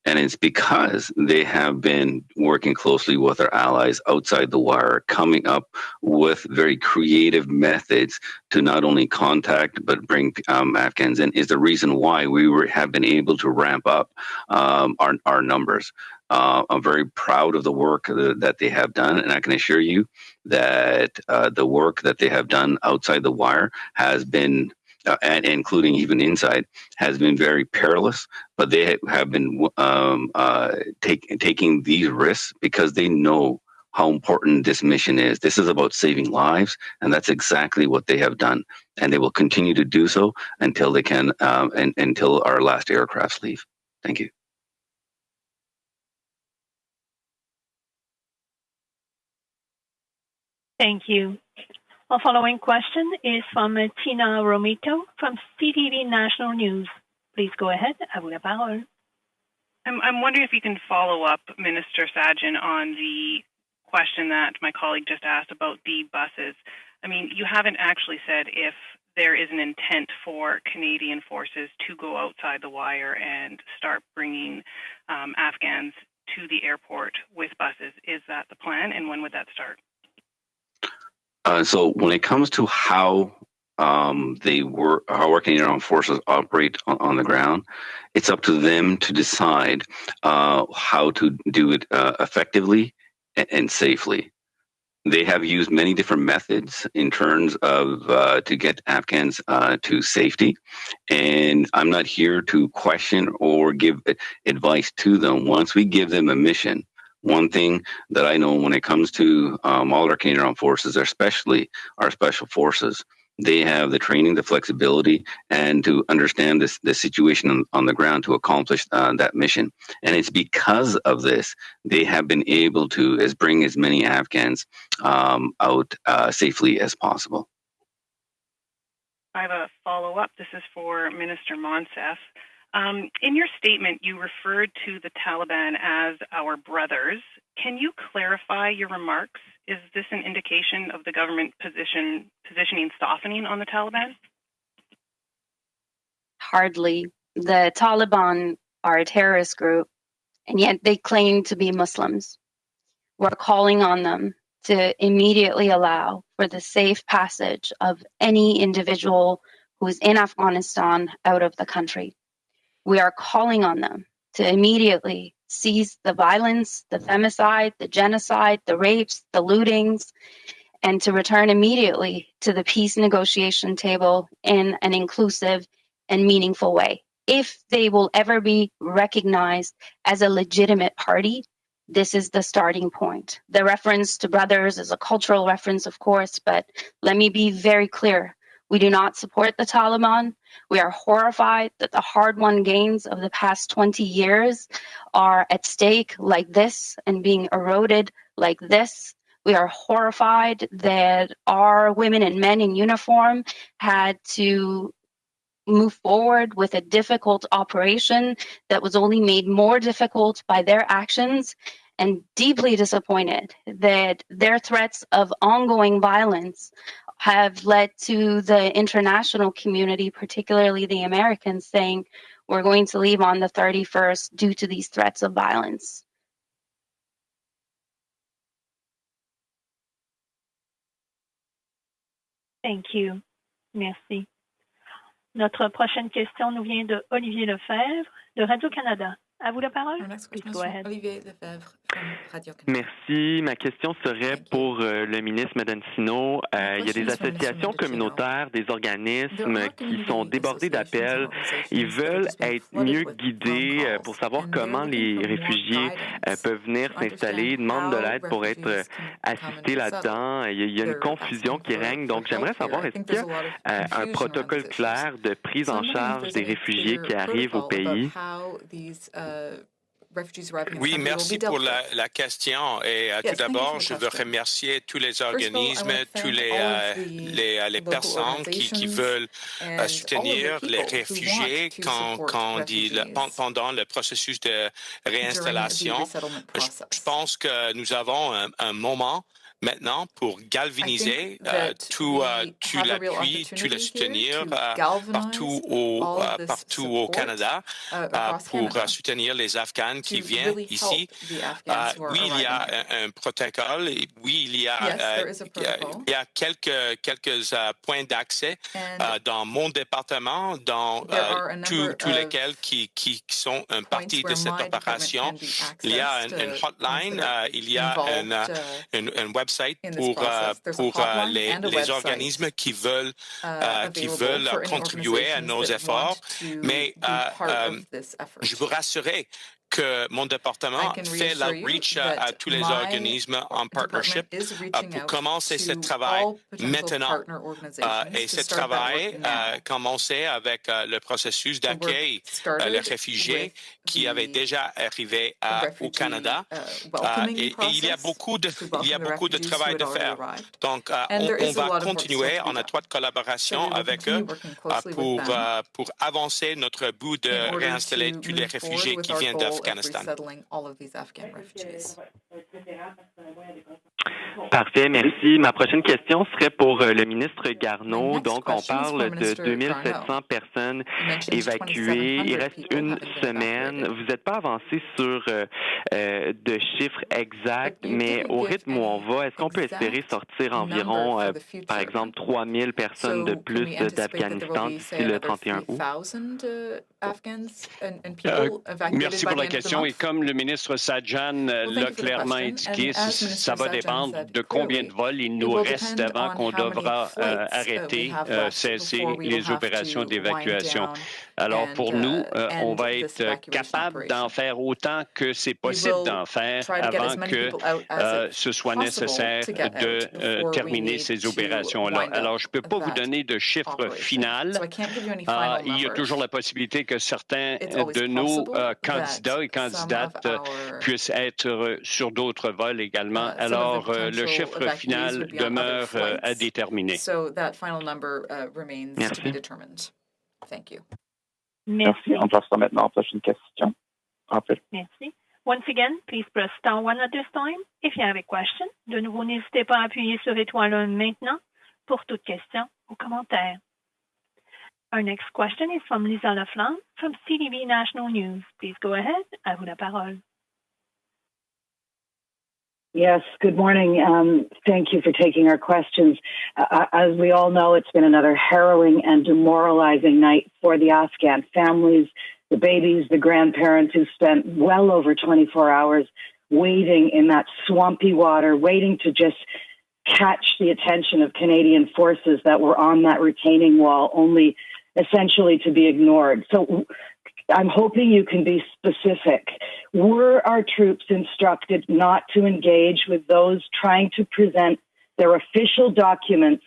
And it's because they have been working closely with our allies outside the wire, coming up with very creative methods to not only contact but bring Afghans in, is the reason why we have been able to ramp up our numbers. I'm very proud of the work that they have done, and I can assure you that the work that they have done outside the wire has been, and including even inside, has been very perilous. But they have been taking these risks because they know how important this mission is. This is about saving lives, and that's exactly what they have done. And they will continue to do so until they can, until our last aircrafts leave. Thank you. Thank you. Our following question is from Tina Romito from CTV National News. Please go ahead. À vous la parole. I'm wondering if you can follow up, Minister Sajjan, on the question that my colleague just asked about the buses. I mean, you haven't actually said if there is an intent for Canadian forces to go outside the wire and start bringing Afghans to the airport with buses. Is that the plan, and when would that start? So when it comes to how our Canadian Armed Forces operate on the ground, it's up to them to decide how to do it effectively and safely. They have used many different methods in terms of to get Afghans to safety, and I'm not here to question or give advice to them. Once we give them a mission, one thing that I know when it comes to all our Canadian Armed Forces, especially our special forces, they have the training, the flexibility, and to understand the situation on the ground to accomplish that mission. And it's because of this they have been able to bring as many Afghans out safely as possible. I have a follow-up. This is for Minister Monsef. In your statement, you referred to the Taliban as our brothers. Can you clarify your remarks? Is this an indication of the government positioning softening on the Taliban? Hardly. The Taliban are a terrorist group, and yet they claim to be Muslims. We're calling on them to immediately allow for the safe passage of any individual who is in Afghanistan out of the country. We are calling on them to immediately cease the violence, the femicide, the genocide, the rapes, the lootings, and to return immediately to the peace negotiation table in an inclusive and meaningful way. If they will ever be recognized as a legitimate party, this is the starting point. The reference to brothers is a cultural reference, of course, but let me be very clear. We do not support the Taliban. We are horrified that the hard-won gains of the past 20 years are at stake like this and being eroded like this. We are horrified that our women and men in uniform had to move forward with a difficult operation that was only made more difficult by their actions. and deeply disappointed that their threats of ongoing violence have led to the international community, particularly the Americans, saying we're going to leave on the 31st due to these threats of violence. Thank you. Merci. Notre prochaine question nous vient de Olivier Lefebvre de Radio-Canada. À vous la parole. Please go ahead. Olivier Lefebvre from Radio-Canada. Merci. Ma question serait pour le ministre Mendicino. Il y a des associations communautaires, des organismes qui sont débordés d'appels. Ils veulent être mieux guidés pour savoir comment les réfugiés peuvent venir s'installer, demandent de l'aide pour être assistés là-dedans. Il y a une confusion qui règne. Donc, j'aimerais savoir, est-ce qu'il y a un protocole clair de prise en charge des réfugiés qui arrivent au pays? Oui, merci pour la question. Et tout d'abord, je veux remercier tous les organismes, tous les personnes qui veulent soutenir les réfugiés pendant le processus de réinstallation. Je pense que nous avons un moment maintenant pour galvaniser tout l'appui, tout le soutenir partout au Canada pour soutenir les Afghans qui viennent ici. Oui, il y a un protocole, oui, il y a quelques points d'accès dans mon département, dans tous lesquels qui sont une partie de cette opération. Il y a une hotline, il y a un website pour les organismes qui veulent contribuer à nos efforts. Mais je vous rassurer que mon département fait l'outreach à tous les organismes en partnership pour commencer ce travail maintenant. Et ce travail a commencé avec le processus d'accueil des réfugiés qui avaient déjà arrivé au Canada. Et il y a beaucoup de travail de faire. Donc, on va continuer en étroite collaboration avec eux pour avancer notre bout de réinstaller tous les réfugiés qui viennent d'Afghanistan. Parfait, merci. Ma prochaine question serait pour le ministre Garneau. Donc, on parle de 2700 personnes évacuées. Il reste une semaine. Vous n'êtes pas avancé sur de chiffres exacts, mais au rythme où on va, est-ce qu'on peut espérer sortir environ, par exemple, 3000 personnes de plus d'Afghanistan d'ici le 31 août? Merci pour la question. Et comme le ministre Sajjan l'a clairement indiqué, ça va dépendre de combien de vols il nous reste avant qu'on devra arrêter, cesser les opérations d'évacuation. Alors pour nous, on va être capable d'en faire autant que c'est possible d'en faire avant que ce soit nécessaire de terminer ces opérations-là. Alors je ne peux pas vous donner de chiffre final. Il y a toujours la possibilité que certains de nos candidats et candidates puissent être sur d'autres vols également. Alors le chiffre final demeure à déterminer. Merci. On passe maintenant à la prochaine question. Merci. Once again, please press star one at this time if you have a question. De nouveau, n'hésitez pas à appuyer sur étoile 1 maintenant pour toute question ou commentaire. Our next question is from Lisa Laflamme from CTV National News. Please go ahead. À vous la parole. Yes, good morning. Thank you for taking our questions. As we all know, it's been another harrowing and demoralizing night for the Afghan families, the babies, the grandparents who spent well over 24 hours waiting in that swampy water, waiting to just catch the attention of Canadian forces that were on that retaining wall, only essentially to be ignored. So I'm hoping you can be specific. Were our troops instructed not to engage with those trying to present their official documents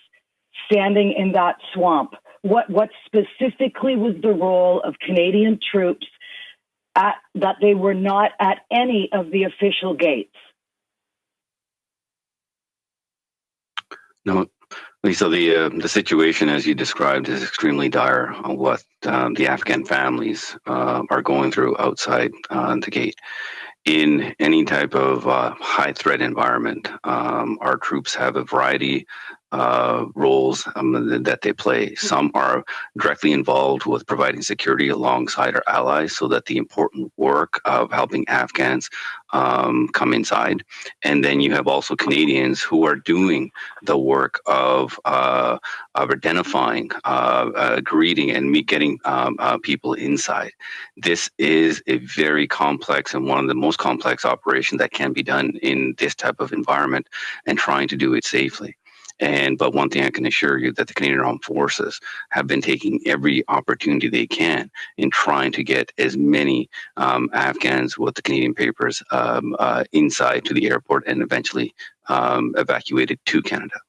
standing in that swamp? What specifically was the role of Canadian troops that they were not at any of the official gates? No, Lisa, the situation as you described is extremely dire on what the Afghan families are going through outside the gate. in any type of high threat environment. Our troops have a variety roles that they play. Some are directly involved with providing security alongside our allies so that the important work of helping Afghans come inside. And then you have also Canadians who are doing the work of identifying, greeting, and getting people inside. This is a very complex and one of the most complex operations that can be done in this type of environment, and trying to do it safely. But one thing I can assure you that the Canadian Armed Forces have been taking every opportunity they can in trying to get as many Afghans with the Canadian papers inside to the airport and eventually evacuated to Canada.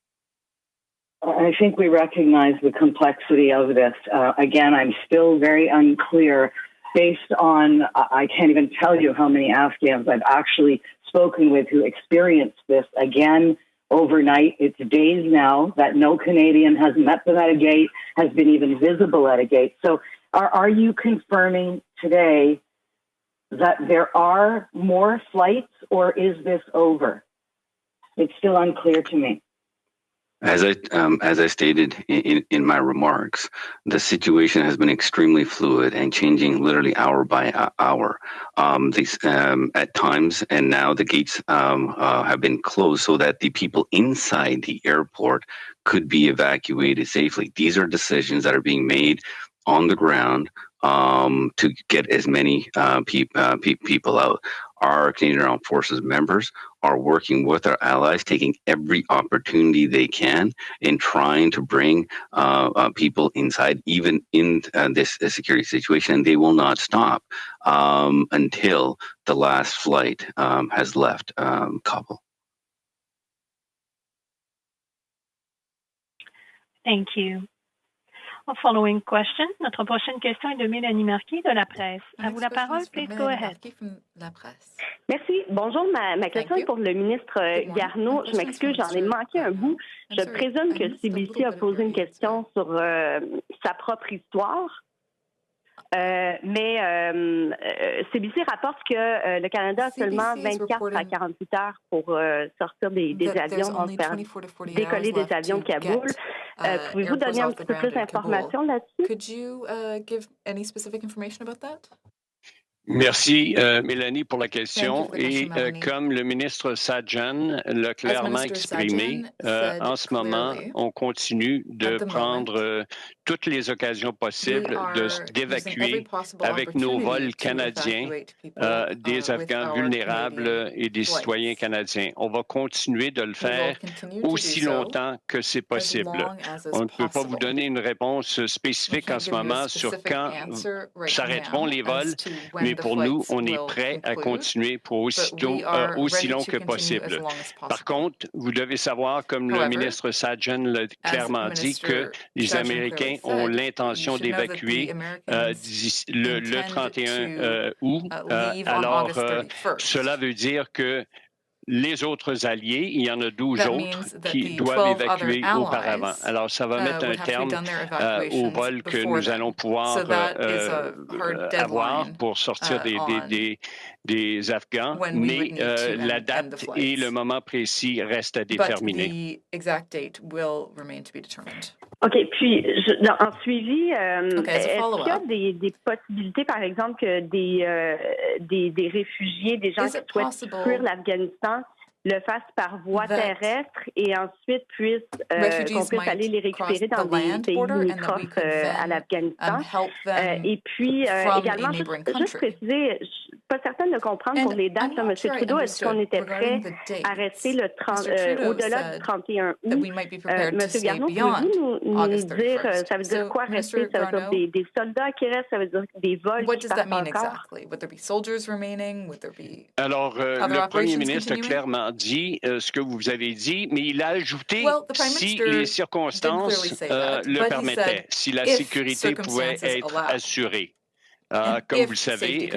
I think we recognize the complexity of this. Again, I'm still very unclear based on, I can't even tell you how many Afghans I've actually spoken with who experienced this again overnight. It's days now that no Canadian has met them at a gate, has been even visible at a gate. So are you confirming today that there are more flights, or is this over? It's still unclear to me. As I stated in my remarks, the situation has been extremely fluid and changing literally hour by hour. At times, and now the gates have been closed so that the people inside the airport could be evacuated safely. These are decisions that are being made on the ground to get as many people out. Our Canadian Armed Forces members are working with our allies, taking every opportunity they can in trying to bring people inside, even in this security situation. And they will not stop until the last flight has left Kabul. Thank you. Following question. Notre prochaine question est de Mélanie Marquis de la presse. À vous la parole, please go ahead. Merci. Bonjour, ma question est pour le ministre Garneau. Je m'excuse, j'en ai manqué un bout. Je présume que CBC a posé une question sur sa propre histoire. Mais CBC rapporte que le Canada a seulement 24 à 48 heures pour sortir des avions, donc faire décoller des avions de Kaboul. Pouvez-vous donner un petit peu plus d'informations là-dessus? Could you give any specific information about that? Merci, Mélanie, pour la question. Et comme le ministre Sajjan l'a clairement exprimé, en ce moment, on continue de prendre toutes les occasions possibles d'évacuer avec nos vols canadiens des Afghans vulnérables et des citoyens canadiens. On va continuer de le faire aussi longtemps que c'est possible. On ne peut pas vous donner une réponse spécifique en ce moment sur quand s'arrêteront les vols, mais pour nous, on est prêt à continuer pour aussi long que possible. Par contre, vous devez savoir, comme le ministre Sajjan l'a clairement dit, que les Américains ont l'intention d'évacuer le 31 août. Alors, cela veut dire que les autres alliés, il y en a 12 autres qui doivent évacuer auparavant. Alors, ça va mettre un terme au vol que nous allons pouvoir avoir pour sortir des Afghans, mais la date et le moment précis restent à déterminer. OK. Puis, en suivi, est-ce qu'il y a des possibilités, par exemple, que des réfugiés, des gens qui souhaitent fuir l'Afghanistan, le fassent par voie terrestre et ensuite qu'on puisse aller les récupérer dans des pays limitrophes à l'Afghanistan. Et puis, également, juste préciser, je suis pas certaine de comprendre pour les dates, M. Trudeau, est-ce qu'on était prêt à rester au-delà du 31 août? M. Garneau, pouvez-vous nous dire, ça veut dire quoi rester? Ça veut dire des soldats qui restent? Ça veut dire des vols qui partent encore? Alors, le premier ministre a clairement dit ce que vous avez dit, mais il a ajouté si les circonstances le permettaient, si la sécurité pouvait être assurée. Comme vous le savez,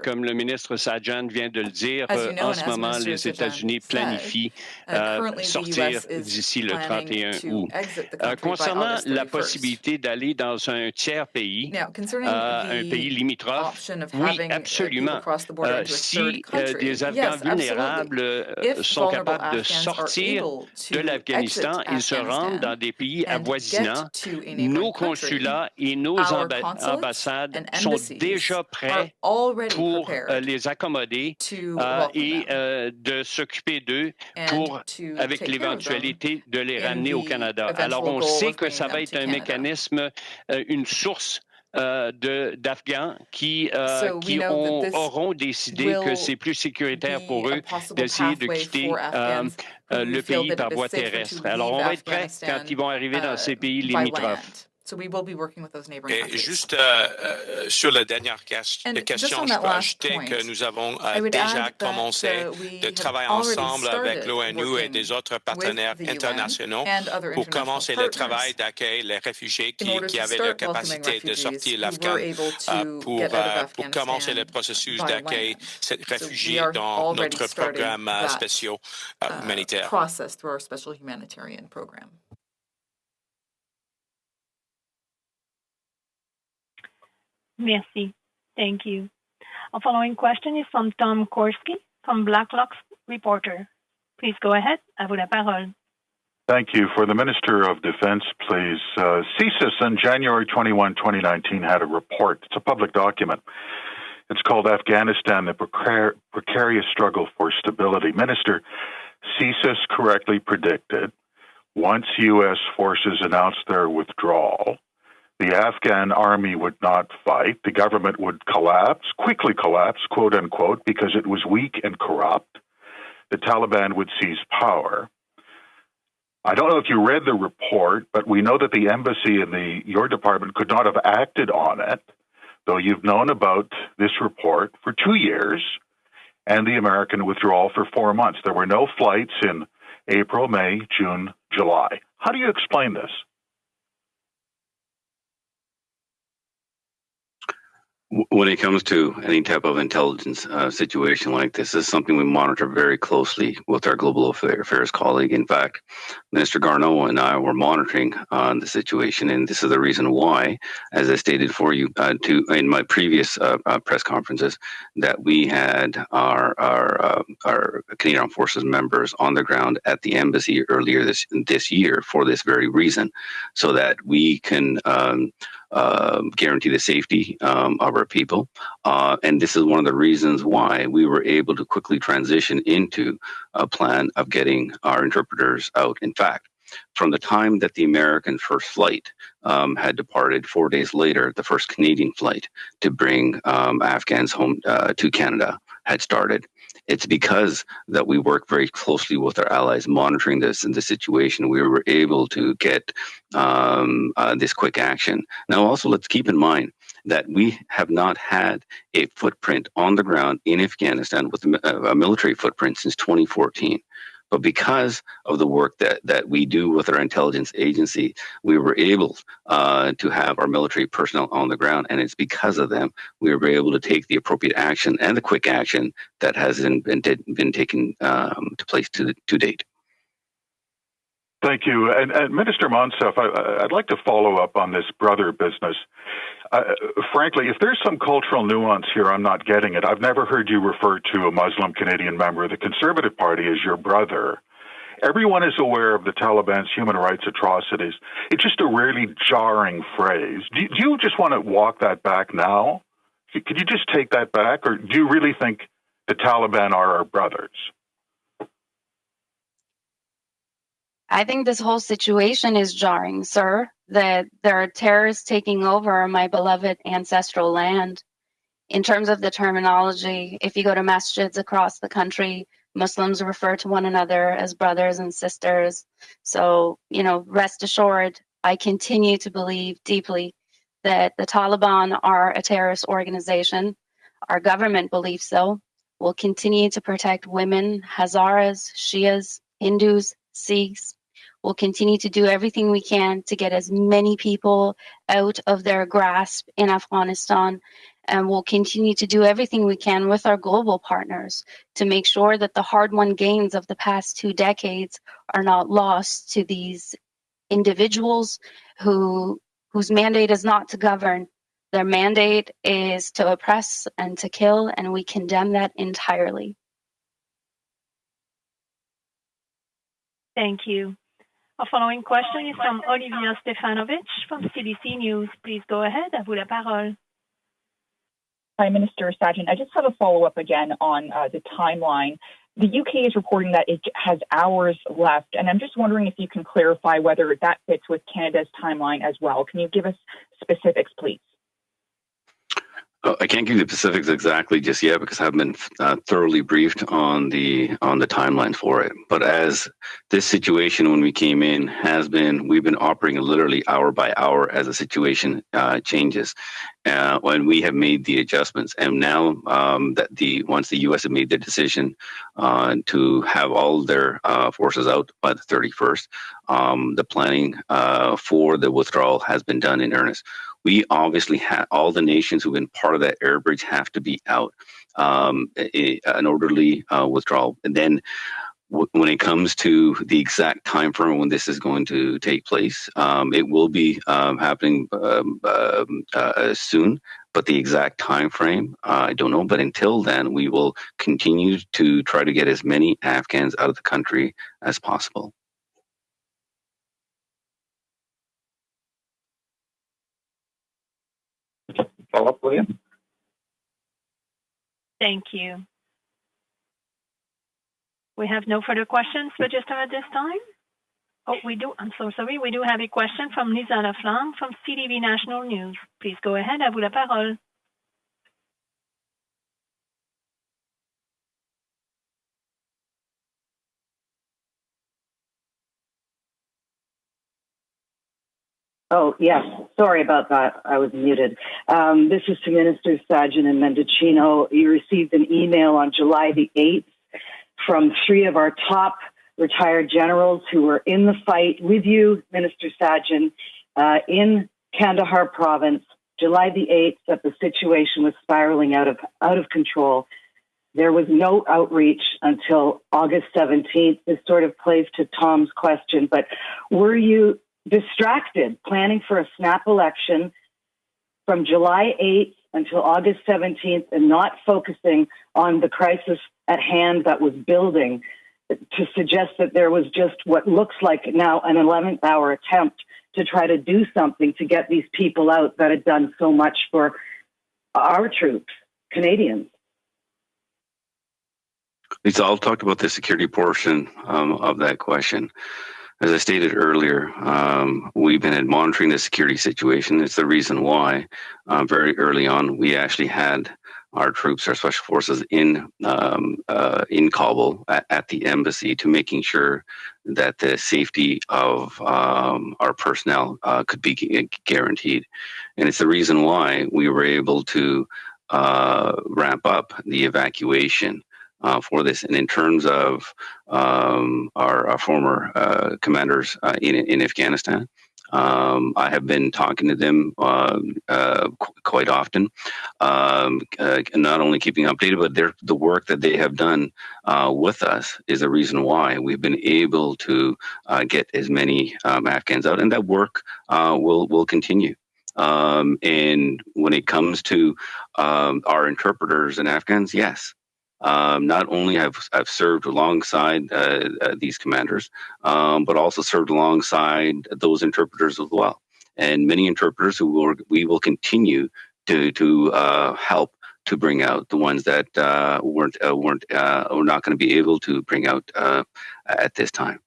comme le ministre Sajjan vient de le dire, en ce moment, les États-Unis planifient sortir d'ici le 31 août. Concernant la possibilité d'aller dans un tiers pays, un pays limitrophe, oui, absolument. Si des Afghans vulnérables sont capables de sortir de l'Afghanistan et se rendre dans des pays avoisinants, nos consulats et nos ambassades sont déjà prêts pour les accommoder et de s'occuper d'eux avec l'éventualité de les ramener au Canada. Alors, on sait que ça va être un mécanisme, une source d'Afghans qui auront décidé que c'est plus sécuritaire pour eux d'essayer de quitter le pays par voie terrestre. Alors, on va être prêts quand ils vont arriver dans ces pays limitrophes. Et juste sur la dernière question, je peux ajouter que nous avons déjà commencé de travailler ensemble avec l'ONU et des autres partenaires internationaux pour commencer le travail d'accueil les réfugiés qui avaient la capacité de sortir l'Afghan pour commencer le processus d'accueil ces réfugiés dans notre programme spécial humanitaire. Merci. Thank you. Our following question is from Tom Korski from Blacklock's Reporter. Please go ahead. À vous la parole. Thank you. For the Minister of Defense, please. CSIS on January 21, 2019 had a report. It's a public document. It's called Afghanistan, the Precarious Struggle for Stability. Minister, CSIS correctly predicted once U.S. forces announced their withdrawal, the Afghan army would not fight. The government would collapse, quickly collapse, quote unquote, because it was weak and corrupt. The Taliban would seize power. I don't know if you read the report, but we know that the embassy and your department could not have acted on it, though you've known about this report for 2 years and the American withdrawal for 4 months. There were no flights in April, May, June, July. How do you explain this? When it comes to any type of intelligence situation like this is something we monitor very closely with our global affairs colleague. In fact, Minister Garneau and I were monitoring the situation, and this is the reason why, as I stated for you in my previous press conferences, that we had our Canadian Armed Forces members on the ground at the embassy earlier this year for this very reason, so that we can guarantee the safety of our people. And this is one of the reasons why we were able to quickly transition into a plan of getting our interpreters out. In fact, from the time that the American first flight had departed, 4 days later, the first Canadian flight to bring Afghans home to Canada had started. It's because that we work very closely with our allies, monitoring this and the situation. We were able to get this quick action. Now, also, let's keep in mind that we have not had a footprint on the ground in Afghanistan with a military footprint since 2014. But because of the work that we do with our intelligence agency, we were able to have our military personnel on the ground. And it's because of them we were able to take the appropriate action and the quick action that has been taken to place to date. Thank you. And Minister Monsef, I'd like to follow up on this brother business. Frankly, if there's some cultural nuance here, I'm not getting it. I've never heard you refer to a Muslim Canadian member of the Conservative Party as your brother. Everyone is aware of the Taliban's human rights atrocities. It's just a really jarring phrase. Do you just want to walk that back now? Could you just take that back? Or do you really think the Taliban are our brothers? I think this whole situation is jarring, sir, that there are terrorists taking over my beloved ancestral land. In terms of the terminology, if you go to masjids across the country, Muslims refer to one another as brothers and sisters. So, rest assured, I continue to believe deeply that the Taliban are a terrorist organization. Our government believes so. We'll continue to protect women, Hazaras, Shias, Hindus, Sikhs. We'll continue to do everything we can to get as many people out of their grasp in Afghanistan And we'll continue to do everything we can with our global partners to make sure that the hard-won gains of the past 2 decades are not lost to these individuals whose mandate is not to govern. Their mandate is to oppress and to kill, and we condemn that entirely. Thank you. Our following question is from Olivia Stefanovic from CBC News. Please go ahead. À vous la parole. Hi, Minister Sajjan. I just have a follow-up again on the timeline. The UK is reporting that it has hours left, and I'm just wondering if you can clarify whether that fits with Canada's timeline as well. Can you give us specifics, please? I can't give you the specifics exactly just yet because I haven't been thoroughly briefed on the timeline for it. But as this situation when we came in has been, we've been operating literally hour by hour as the situation changes. When we have made the adjustments, and now once the U.S. have made their decision to have all their forces out by the 31st, the planning for the withdrawal has been done in earnest. We obviously have all the nations who've been part of that air bridge have to be out, an orderly withdrawal. And then when it comes to the exact time frame when this is going to take place, it will be happening soon. But the exact time frame, I don't know. But until then, we will continue to try to get as many Afghans out of the country as possible. Follow-up, William? Thank you. We have no further questions registered at this time. Oh, we do. I'm so sorry. We do have a question from Lisa Laflamme from CTV National News. Please go ahead. À vous la parole. Oh, yes. Sorry about that. I was muted. This is to Ministers Sajjan and Mendicino. You received an email on July the 8th from 3 of our top retired generals who were in the fight with you, Minister Sajjan, in Kandahar province, July the 8th, that the situation was spiraling out of control. There was no outreach until August 17th. This sort of plays to Tom's question, but were you distracted planning for a snap election from July 8th until August 17th and not focusing on the crisis at hand that was building to suggest that there was just what looks like now an 11th hour attempt to try to do something to get these people out that had done so much for our troops, Canadians? Lisa, I'll talk about the security portion of that question. As I stated earlier, we've been monitoring the security situation. It's the reason why very early on we actually had our troops, our special forces in Kabul at the embassy to making sure that the safety of our personnel could be guaranteed. And it's the reason why we were able to ramp up the evacuation for this. And in terms of our former commanders in Afghanistan, I have been talking to them quite often, not only keeping updated, but the work that they have done with us is the reason why we've been able to get as many Afghans out, and that work will continue. And when it comes to our interpreters and Afghans, yes. Not only have I've served alongside these commanders, but also served alongside those interpreters as well, and many interpreters we will continue to help to bring out the ones that weren't not going to be able to bring out at this time.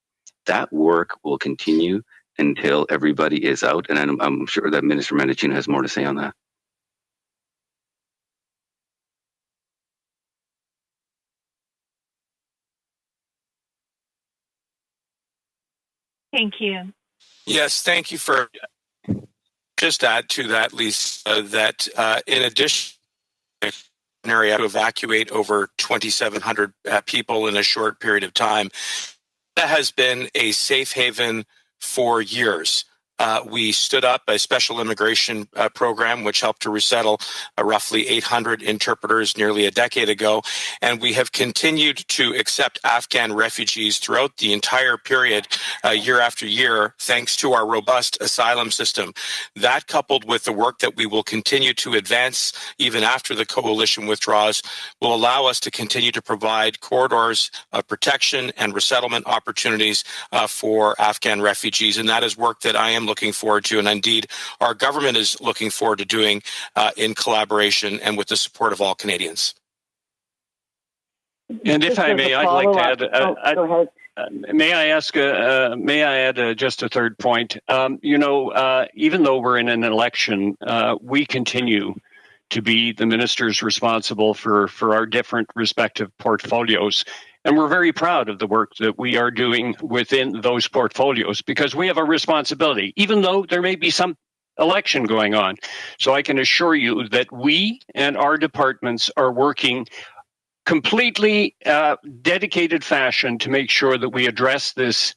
That work will continue until everybody is out, and I'm sure that Minister Mendicino has more to say on that. Thank you. Yes, thank you for just add to that, Lisa, that in addition to to evacuate over 2,700 people in a short period of time, that has been a safe haven for years. we stood up a special immigration program, which helped to resettle roughly 800 interpreters nearly a decade ago. And we have continued to accept Afghan refugees throughout the entire period, year after year, thanks to our robust asylum system. That, coupled with the work that we will continue to advance even after the coalition withdraws, will allow us to continue to provide corridors of protection and resettlement opportunities for Afghan refugees. And that is work that I am looking forward to, and indeed our government is looking forward to doing in collaboration and with the support of all Canadians. And if I may, I'd like to add. Go ahead. May I ask? May I add just a third point? Even though we're in an election, we continue to be the ministers responsible for our different respective portfolios. And we're very proud of the work that we are doing within those portfolios, because we have a responsibility, even though there may be some election going on. So I can assure you that we and our departments are working completely dedicated fashion to make sure that we address this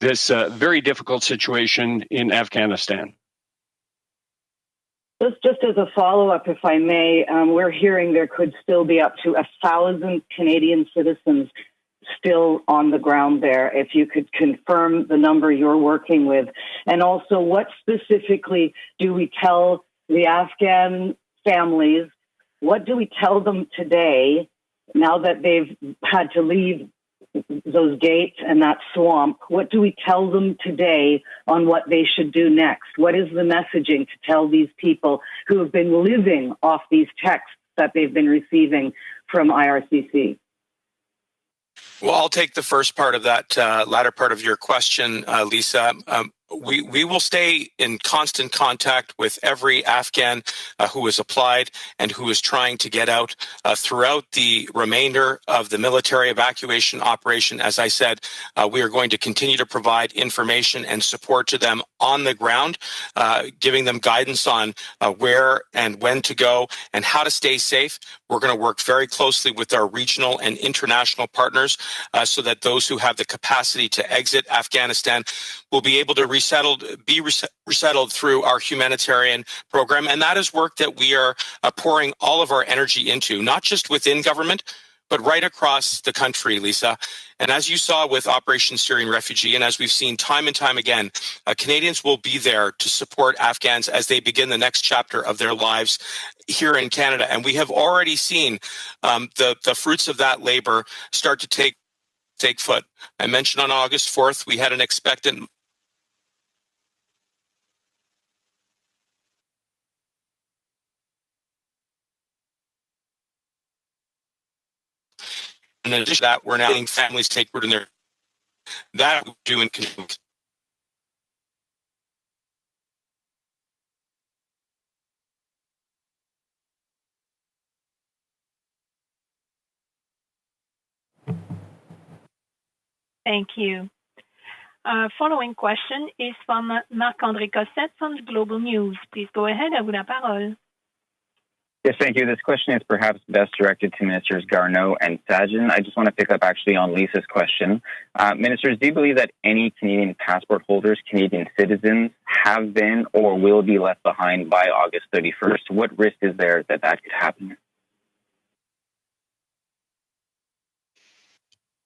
very difficult situation in Afghanistan. Just as a follow-up, if I may, we're hearing there could still be up to 1,000 Canadian citizens still on the ground there. If you could confirm the number you're working with. And also, what specifically do we tell the Afghan families? What do we tell them today, now that they've had to leave those gates and that swamp? What do we tell them today on what they should do next? What is the messaging to tell these people who have been living off these texts that they've been receiving from IRCC? Well, I'll take the first part of that latter part of your question, Lisa. We will stay in constant contact with every Afghan who has applied and who is trying to get out throughout the remainder of the military evacuation operation. As I said, we are going to continue to provide information and support to them on the ground, giving them guidance on where and when to go and how to stay safe. We're going to work very closely with our regional and international partners so that those who have the capacity to exit Afghanistan will be able to be resettled through our humanitarian program. And that is work that we are pouring all of our energy into, not just within government, but right across the country, Lisa. And as you saw with Operation Syrian Refugee, and as we've seen time and time again, Canadians will be there to support Afghans as they begin the next chapter of their lives here in Canada. And we have already seen the fruits of that labor start to take foot. I mentioned on August 4th, we had an expectant in addition to that, we're now seeing families take root in their that we do in Canada. Thank you. Following question is from Marc-André Cossette from Global News. Please go ahead, à vous la parole. Yes, thank you. This question is perhaps best directed to Ministers Garneau and Sajjan. I just want to pick up actually on Lisa's question. Ministers, do you believe that any Canadian passport holders, Canadian citizens, have been or will be left behind by August 31st? What risk is there that that could happen?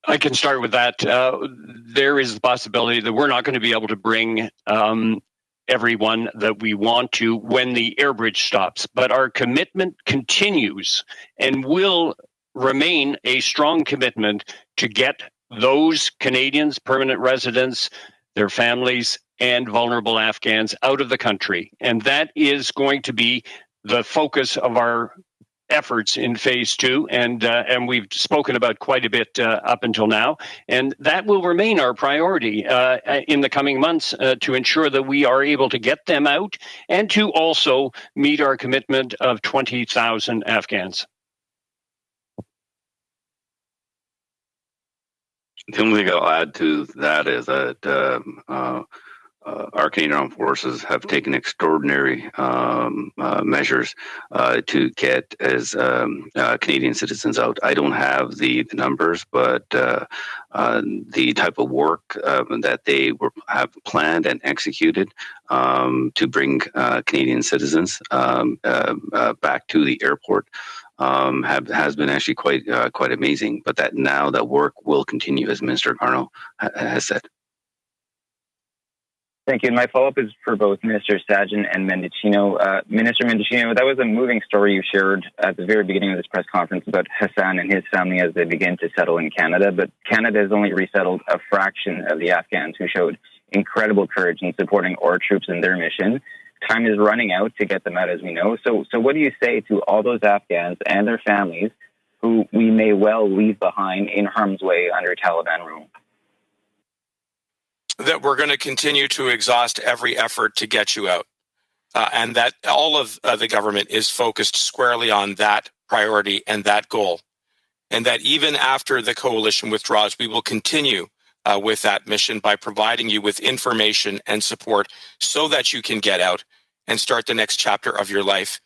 I can start with that. There is the possibility that we're not going to be able to bring everyone that we want to when the air bridge stops. But our commitment continues and will remain a strong commitment to get those Canadians, permanent residents, their families, and vulnerable Afghans out of the country. And that is going to be the focus of our efforts in phase two, and we've spoken about quite a bit up until now, and that will remain our priority in the coming months to ensure that we are able to get them out and to also meet our commitment of 20,000 Afghans. The only thing I'll add to that is that our Canadian Armed Forces have taken extraordinary measures to get as Canadian citizens out. I don't have the numbers, but the type of work that they have planned and executed to bring Canadian citizens back to the airport has been actually quite amazing. But that work will continue, as Minister Garneau has said. Thank you. And my follow-up is for both Minister Sajjan and Mendicino. Minister Mendicino, that was a moving story you shared at the very beginning of this press conference about Hassan and his family as they begin to settle in Canada. But Canada has only resettled a fraction of the Afghans who showed incredible courage in supporting our troops in their mission. Time is running out to get them out, as we know. So what do you say to all those Afghans and their families who we may well leave behind in harm's way under Taliban rule? That we're going to continue to exhaust every effort to get you out. And that all of the government is focused squarely on that priority and that goal. And that even after the coalition withdraws, we will continue with that mission by providing you with information and support so that you can get out and start the next chapter of your life.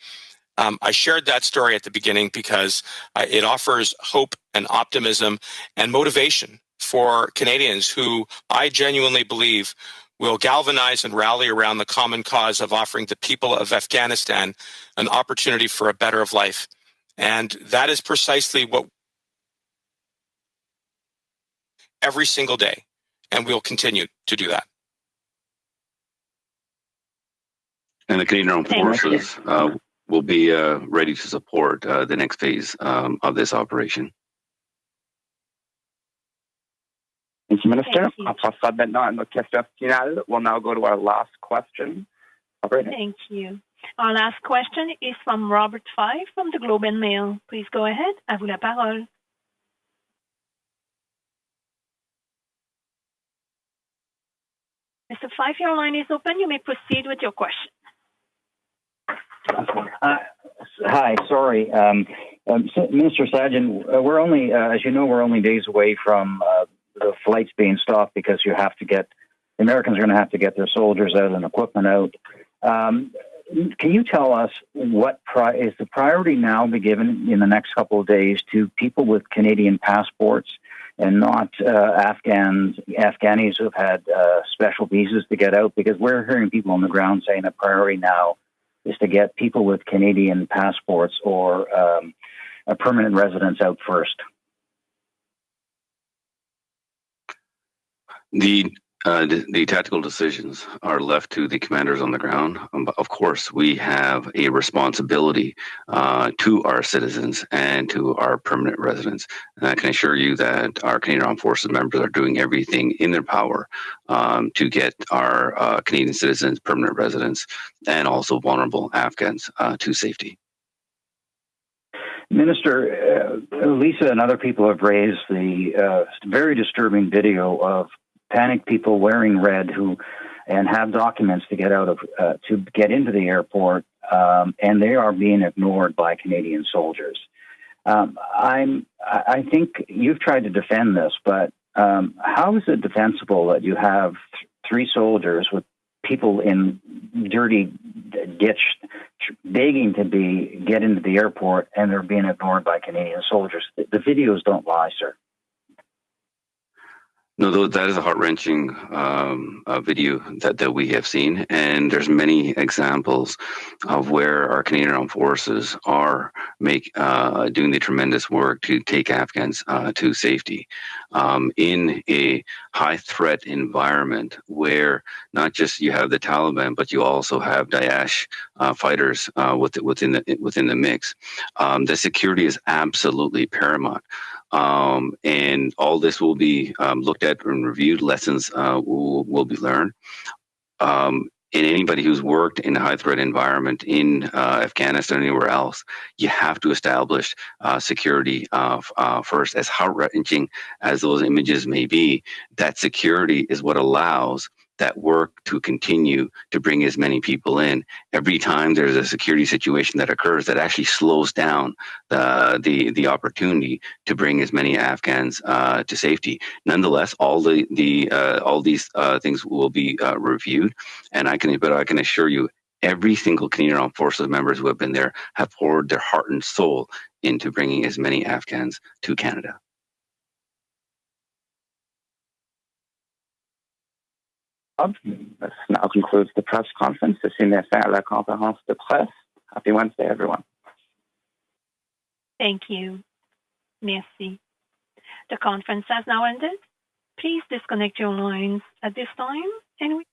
I shared that story at the beginning because it offers hope and optimism and motivation for Canadians who I genuinely believe will galvanize and rally around the common cause of offering the people of Afghanistan an opportunity for a better of life. And that is precisely what every single day, and we'll continue to do that. And the Canadian Armed Forces will be ready to support the next phase of this operation. Thank you, Minister. On passera maintenant à notre question finale. We'll now go to our last question. Thank you. Our last question is from Robert Fife from the Globe and Mail. Please go ahead. À vous la parole. Mr. Fife, your line is open. You may proceed with your question. Hi, sorry. Minister Sajjan, we're only, as you know, we're only days away from the flights being stopped because the Americans are going to have to get their soldiers out and equipment out. Can you tell us what is the priority now be given in the next couple of days to people with Canadian passports and not Afghanis who've had special visas to get out? Because we're hearing people on the ground saying the priority now is to get people with Canadian passports or a permanent residence out first. The tactical decisions are left to the commanders on the ground. Of course, we have a responsibility to our citizens and to our permanent residents. And I can assure you that our Canadian Armed Forces members are doing everything in their power to get our Canadian citizens, permanent residents, and also vulnerable Afghans to safety. Minister, Lisa and other people have raised the very disturbing video of panicked people wearing red and have documents to get out of to get into the airport, and they are being ignored by Canadian soldiers. I think you've tried to defend this, but how is it defensible that you have three soldiers with people in dirty ditch begging to get into the airport, and they're being ignored by Canadian soldiers? The videos don't lie, sir. No, that is a heart-wrenching video that we have seen, and there's many examples of where our Canadian Armed Forces are doing the tremendous work to take Afghans to safety in a high-threat environment where not just you have the Taliban, but you also have Daesh fighters within the mix. The security is absolutely paramount. And all this will be looked at and reviewed. Lessons will be learned. And anybody who's worked in a high-threat environment in Afghanistan or anywhere else, you have to establish security first. As heart-wrenching as those images may be, that security is what allows that work to continue to bring as many people in. Every time there's a security situation that occurs, that actually slows down the opportunity to bring as many Afghans to safety. Nonetheless, all these things will be reviewed, and I can assure you, every single Canadian Armed Forces members who have been there have poured their heart and soul into bringing as many Afghans to Canada. This now concludes the press conference. Ceci met fin à la conférence de presse. Happy Wednesday, everyone. Thank you. Merci. The conference has now ended. Please disconnect your lines at this time, and we